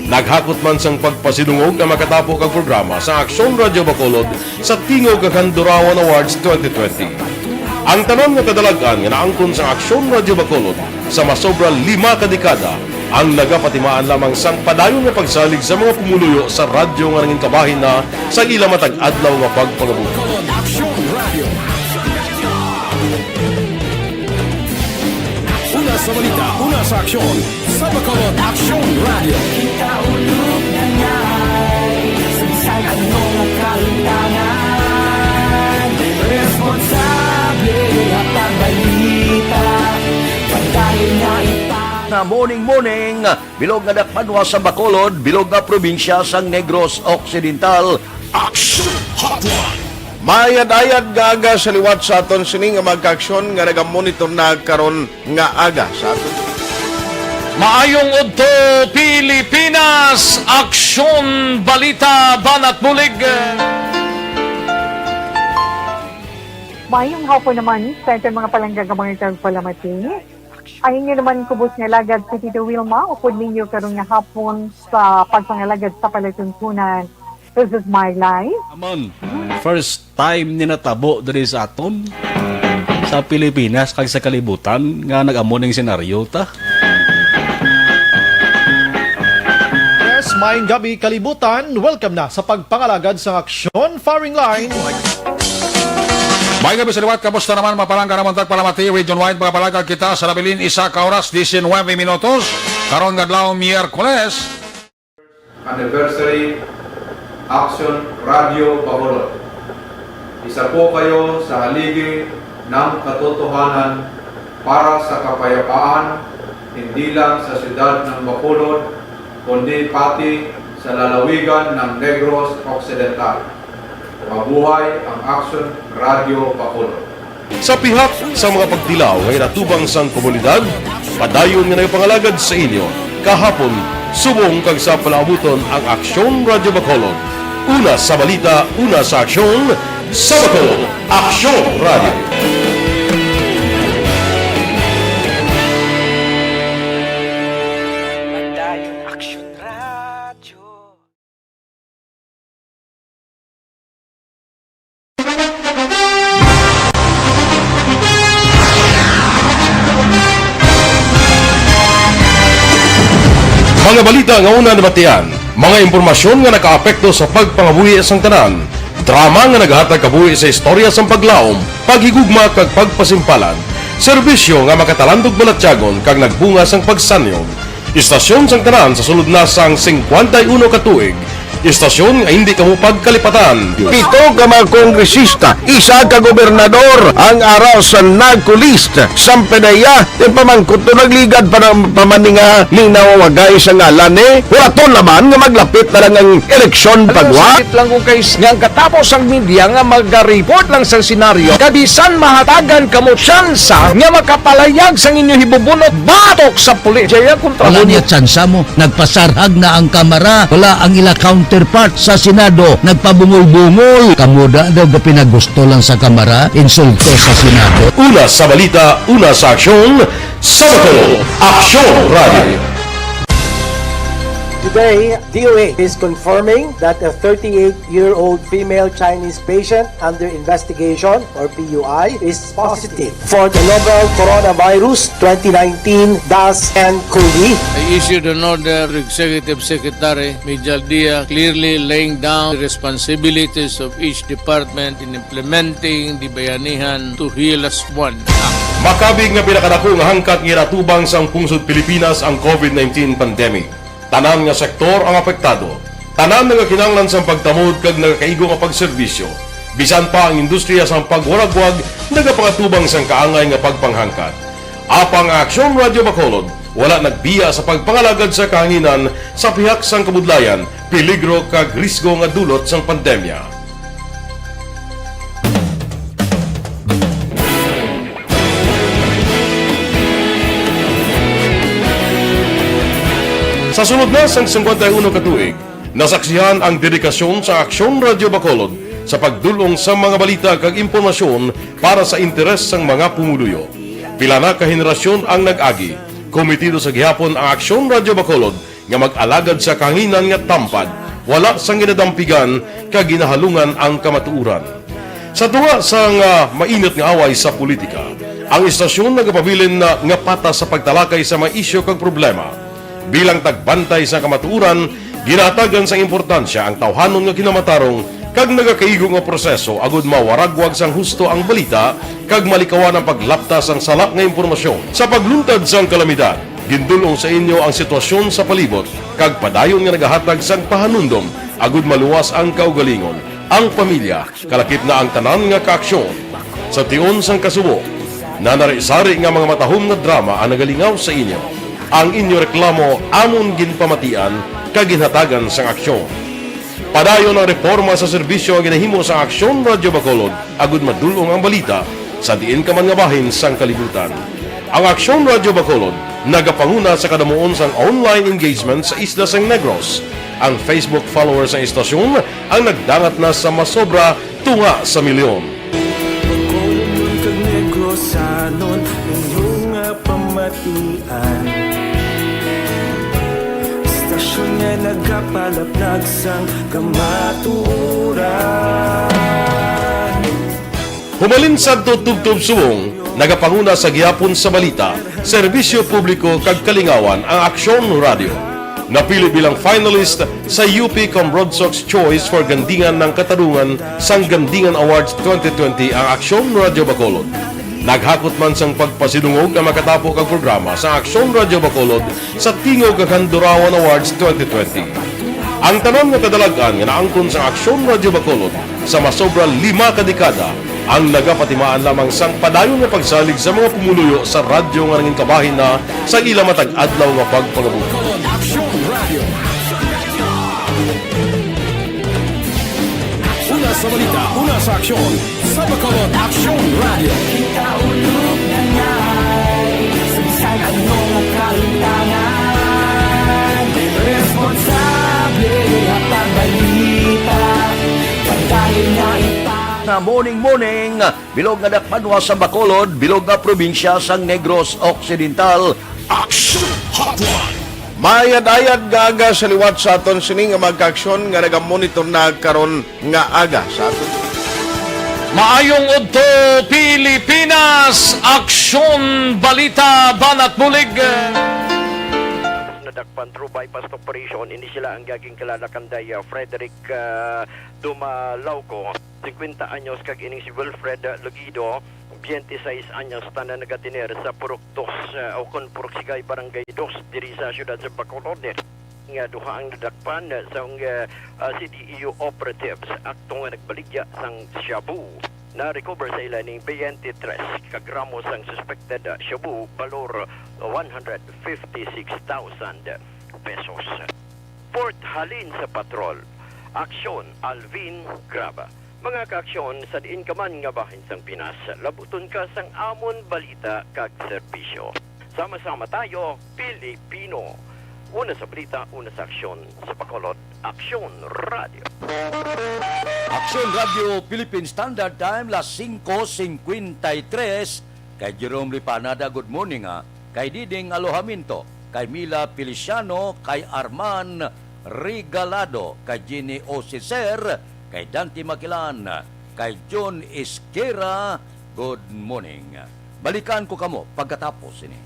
Naghakot man sang pagpasidungog ang makatapo kag programa sa Aksyon Radio Bacolod sa Tingog kag Handurawan Awards 2020. Ang tanon nga kadalagan nga naangkon sa Aksyon Radio Bacolod sa masobra 5 ka dekada ang nagapatimaan lamang sang padayon nga pagsalig sa mga pumuluyo sa radyo nga nangin kabahin na sa ila matag adlaw nga pagpangabuhi. sa balita, una sa aksyon, sa Bacolod Action Radio. Ikaulog na nga'y sagsag anong nakalintangan. Responsable at pagbalita, pagdahil na Na morning, bilog nga dakpanwa sa Bacolod, bilog nga probinsya sa Negros Occidental. Action Hotline! Mayad-ayad nga aga sa liwat sa aton sini nga magka-aksyon nga nagamonitor na karon nga aga sa aton. Maayong udto Pilipinas, Aksyon Balita Banat Bulig. Mayong hapon naman sa ating mga palanggagamang tagpalamati. Ay inyo naman kubos nga lagad si Tito Wilma, upod ninyo karong nga hapon sa pagpangalagad sa palatuntunan. This is my life. Amon, first time ni natabo diri sa aton sa Pilipinas kag sa kalibutan nga nag-amo ning senaryo ta. Yes, maayong gabi kalibutan. Welcome na sa pagpangalagad sa Aksyon Firing Line. May gabi sa liwat, kamusta naman mapalangga naman tagpalamati, region-wide mga palagag kita sa labilin, isa ka oras, 19 minutos, karon nga adlaw Miyerkules. Anniversary Action Radio Bacolod. Isa po kayo sa haligi ng katotohanan para sa kapayapaan, hindi lang sa siyudad ng Bacolod, kundi pati sa lalawigan ng Negros Occidental. Mabuhay ang Action Radio Bacolod. Sa pihak sa mga pagdilaw ay natubang sang komunidad, padayon nga nagpangalagad sa inyo. Kahapon, subong kag sa palaabuton ang Aksyon Radio Bacolod. Una sa balita, una sa aksyon, sa Bacolod, Aksyon Radio. Mga balita nga una nabatian, mga impormasyon nga nakaapekto sa pagpangabuhi sang tanan, drama nga naghatag kabuhi sa istorya sang paglaom, paghigugma kag pagpasimpalan, serbisyo nga makatalandog balatyagon kag nagbunga sang pagsanyog, istasyon sang tanan sa sulod na sang 51 ka tuig, istasyon nga hindi kamo pagkalipatan. Pito ka mga kongresista, isa ka gobernador ang araw sa nagkulist sa PDEA yung pamangkot to nagligad para pamaninga linaw wagay sa ngalan walaton naman nga maglapit na lang ang eleksyon pagwa. Sakit lang kung kays nga katapos ang media nga mag-report lang sa senaryo kabisan mahatagan kamo tsansa nga makapalayag sa inyo hibubunot batok sa pulis. Jaya kontra Wala niya tsansa mo, nagpasarhag na ang kamera, wala ang ila counterpart sa Senado, nagpabungol-bungol. Kamuda daw ga pinagusto lang sa kamera, insulto sa Senado. Una sa balita, una sa aksyon, sa Bacolod, Aksyon Radio. Today, DOA is confirming that a 38-year-old female Chinese patient under investigation, or PUI, is positive for the novel coronavirus 2019 DAS-CoV. I issued an order, Executive Secretary Mijal Dia, clearly laying down the responsibilities of each department in implementing the Bayanihan to Heal as One Act. Makabig nga pinakadako nga hangkat nga iratubang sang pungsod Pilipinas ang COVID-19 pandemic. Tanan nga sektor ang apektado. Tanan nga kinahanglan sang pagtamod kag nagakaigo nga pagserbisyo. Bisan pa ang industriya sang pagwaragwag nagapangatubang sang kaangay nga pagpanghangkat. Apang Aksyon Radio Bacolod wala nagbiya sa pagpangalagad sa kahanginan sa pihak sang kabudlayan, peligro kag risgo nga dulot sang pandemya. Sa sunod na sang 51 ka tuig, nasaksihan ang dedikasyon sa Aksyon Radio Bacolod sa pagdulong sa mga balita kag impormasyon para sa interes sang mga pumuluyo. Pila na ka henerasyon ang nag-agi, komitido sa gihapon ang Aksyon Radio Bacolod nga mag-alagad sa kahanginan nga tampad, wala sang ginadampigan kag ginahalungan ang kamatuuran. Sa tuwa sang mainit nga away sa politika, ang istasyon nagapabilin na nga patas sa pagtalakay sa mga isyu kag problema. Bilang tagbantay sa kamatuuran, ginatagan sa importansya ang tawhanon nga kinamatarong kag nagakaigo nga proseso agud mawaragwag sang husto ang balita kag malikawan ang paglaptas ang salak nga impormasyon. Sa pagluntad sang kalamidad, gindulong sa inyo ang sitwasyon sa palibot kag padayon nga nagahatag sang pahanundom agud maluwas ang kaugalingon, ang pamilya, kalakip na ang tanan nga kaaksyon. Sa tion sang kasubo, nanari-sari nga mga matahom nga drama ang nagalingaw sa inyo. Ang inyo reklamo amon ginpamatian kag ginhatagan sang aksyon. Padayon ang reforma sa serbisyo ang ginahimo sa Aksyon Radio Bacolod agud madulong ang balita sa diin ka man nga bahin sang kalibutan. Ang Aksyon Radio Bacolod nagapanguna sa kadamuon sang online engagement sa isla sang Negros. Ang Facebook followers sa istasyon ang nagdangat na sa masobra tunga sa milyon. Bacolod kag Negrosanon inyong pamatian. Istasyon nga nagapalaplag sang kamaturan. Humalin sa tutubtub suwong, nagapanguna sa gihapon sa balita, serbisyo publiko kag kalingawan ang Aksyon Radio. Napili bilang finalist sa UP Combrodsok's Choice for Gandingan ng Katarungan sang Gandingan Awards 2020 ang Aksyon Radio Bacolod. Naghakot man sang pagpasidungog ang makatapo kag programa sa Aksyon Radio Bacolod sa Tingog kag Handurawan Awards 2020. Ang tanan nga kadalagan nga naangkon sa Aksyon Radio Bacolod sa masobra 5 ka dekada ang nagapatimaan lamang sang padayon nga pagsalig sa mga pumuluyo sa radyo nga nanging kabahin na sa ila matag adlaw nga pagpangabuhi. Una sa balita, una sa aksyon, sa Bacolod Aksyon Radio. Kaulog na ngay, saan anong nakahintangan, responsable at pagbalita, pagkain na na morning, bilog nga dakpanwa sa Bacolod, bilog nga probinsya sang Negros Occidental. Action Hotline! Mayad-ayad nga aga sa liwat sa aton sining nga magka-aksyon nga nagamonitor na karon nga aga sa aton. Maayong udto Pilipinas, Aksyon Balita Banat Bulig. Nadakpan through bypass operation, hindi sila ang gaging kalalakanday Frederick Dumalauco, 50 anyos, kag ining si Wilfred Logido, 26 anyos, tanan nagatiner sa Purok 2 o kon Purok Sigay Barangay 2 diri sa siyudad sa Bacolod. Nga duha ang nadakpan sa CDEU operatives aktong nga nagbaligya sang shabu. Na-recover sa ila ning 23 kagramos ang suspected shabu, balor 156,000 pesos. Port Halin sa patrol, Aksyon Alvin Graba. Mga kaaksyon sa diin ka man nga bahin sang Pinas, labuton ka sang amon balita kag serbisyo. Sama-sama tayo, Pilipino. Una sa balita, una sa aksyon sa Bacolod, Aksyon Radio. Aksyon Radio Philippine Standard Time, las 5:53. Kay Jerome Lipanada, good morning ha. Kay Diding Alohaminto, kay Mila Feliciano, kay Arman Regalado, kay Jenny Osicer, kay Dante Makilan, kay John Esquera, good morning. Balikan ko kamo pagkatapos ini.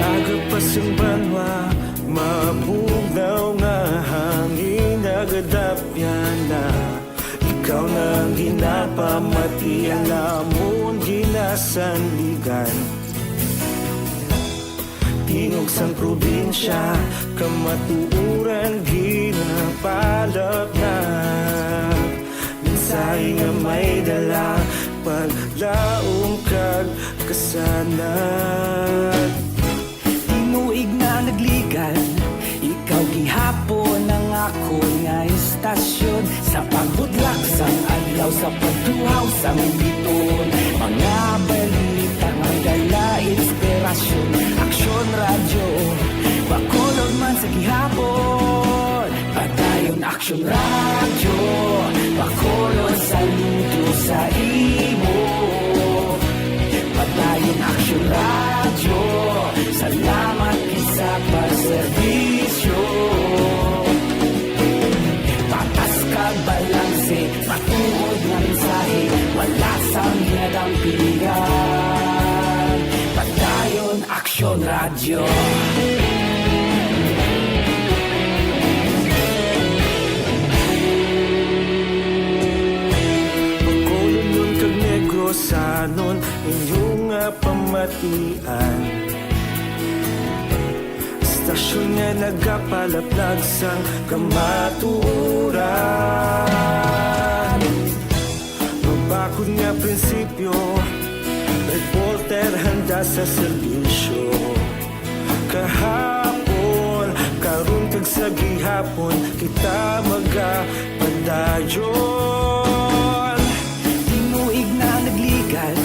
Agapasang banwa, mabugnaw nga hangin, agadapyan na. Ikaw nang ginapamatian, namon ginasanligan. Tingog sang probinsya, kamatuuran ginapalak na. Minsay nga may dala, paglaong kag kasanat. Tinuig na nagligan, ikaw gihapon ang ako nga istasyon. Sa pagbutlak sang adlaw, sa pagtuhaw sang biton, mga balita nga dala inspirasyon. Aksyon Radio, Bacolod man sa gihapon. Padayon Aksyon Radio, Bacolod saludo sa imo. Padayon Aksyon Radio, salamat sa pagserbisyo. Radyo. Makulunod kag Negrosanon inyong pamatian. Stasyon nga nagapalaplag sang kamaturan. Magbakod nga prinsipyo, reporter handa sa serbisyo. Kahapon, karon kag sa gihapon, kita magapadayon. Tinuig na nagligan,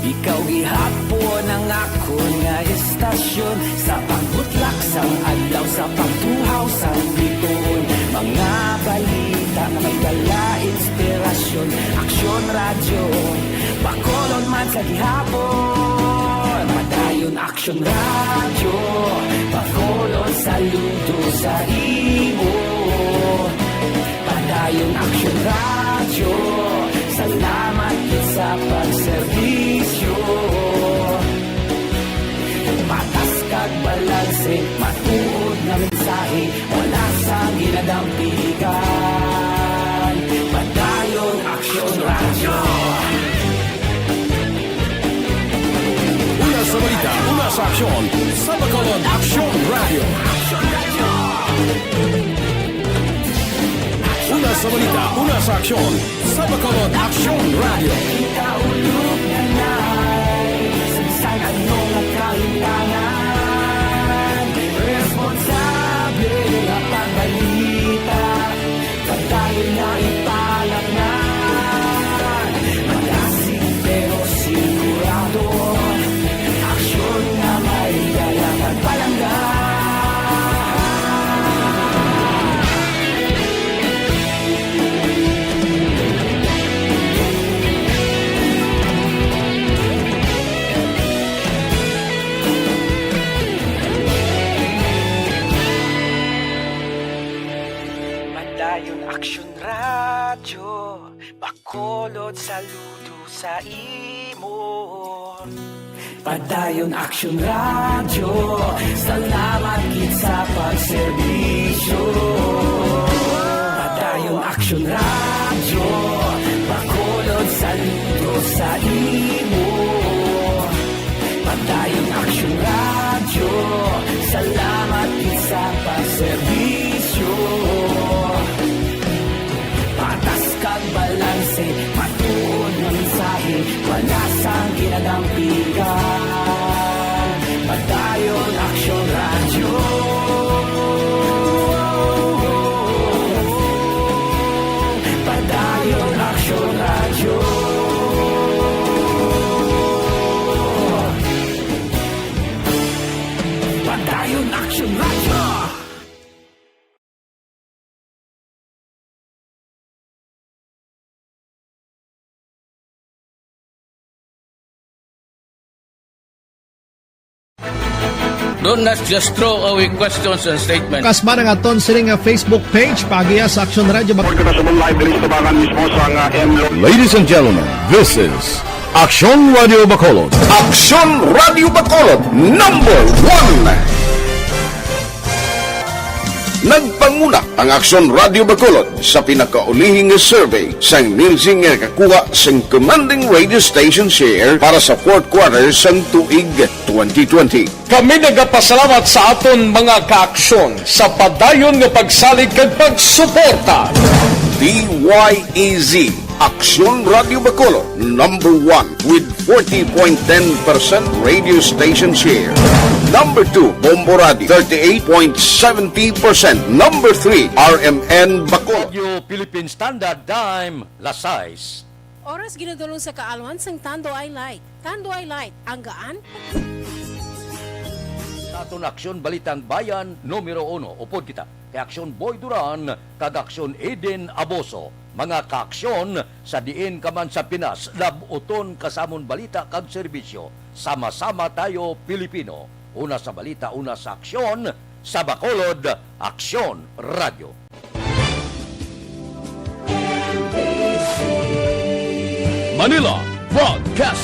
ikaw gihapon ang ako nga estasyon. Sa pagbutlak sang adlaw, sa pagtuhaw sang bituon. Mga balita na may dala inspirasyon. Aksyon radyo, Bacolod man sa gihapon. Padayon aksyon radyo, Bacolod saludo sa imo. Padayon aksyon radyo, salamat sa pagserbisyo. Patas kag balanse, matuod na mensahe, wala sa ginadampigan. Padayon aksyon radyo. Una sa balita, una sa aksyon, sa Bacolod Aksyon Radio. Una sa balita, una sa aksyon, sa Bacolod Aksyon Radio. Ikaulog na na'y sabisan anong nagkahintangan. Responsable na pagbalita, pagdayon na ipalaknan. Magasig pero sigurado, aksyon na may dalang at palanggan. Padayon aksyon radyo, Bacolod saludo sa imo. Padayon aksyon radyo, salamat gid sa pagserbisyo. Padayon aksyon radyo, Bacolod saludo sa imo. Padayon aksyon radyo, salamat gid sa pagserbisyo. Patas kag balanse, matuod na mensahe, wala sang ginadampigan. Padayon aksyon radyo. Padayon aksyon radyo. Padayon aksyon radyo. Do not just throw away questions and statements. Kasma ng aton siling Facebook page, pagiya sa Aksyon Radio. Ladies and gentlemen, this is Aksyon Radio Bacolod. Aksyon Radio Bacolod #1. Nagpanguna ang Aksyon Radio Bacolod sa pinakaulihing survey sang Nilsing nga kakuha sang commanding radio station share para sa fourth quarter sang tuig 2020. Kami nagapasalamat sa aton mga kaaksyon sa padayon nga pagsalig kag pagsuporta. DYEZ Aksyon Radio Bacolod #1 with 40.10% radio station share. Number 2, Bombo Radio 38.70%. Number 3, RMN Bacolod. Radio Philippine Standard Time, Las 6. Oras ginadulong sa kaalwan sang Tando I Light. Tando I Light, ang gaan. Aton Aksyon Balitang Bayan, numero 1. Upod kita. Kay Aksyon Boy Duran, kag Aksyon Eden Aboso. Mga kaaksyon sa diin kaman sa Pinas, labuton kasamon balita kag serbisyo. Sama-sama tayo Pilipino. Una sa balita, una sa aksyon, sa Bacolod, Aksyon Radio. Manila Broadcast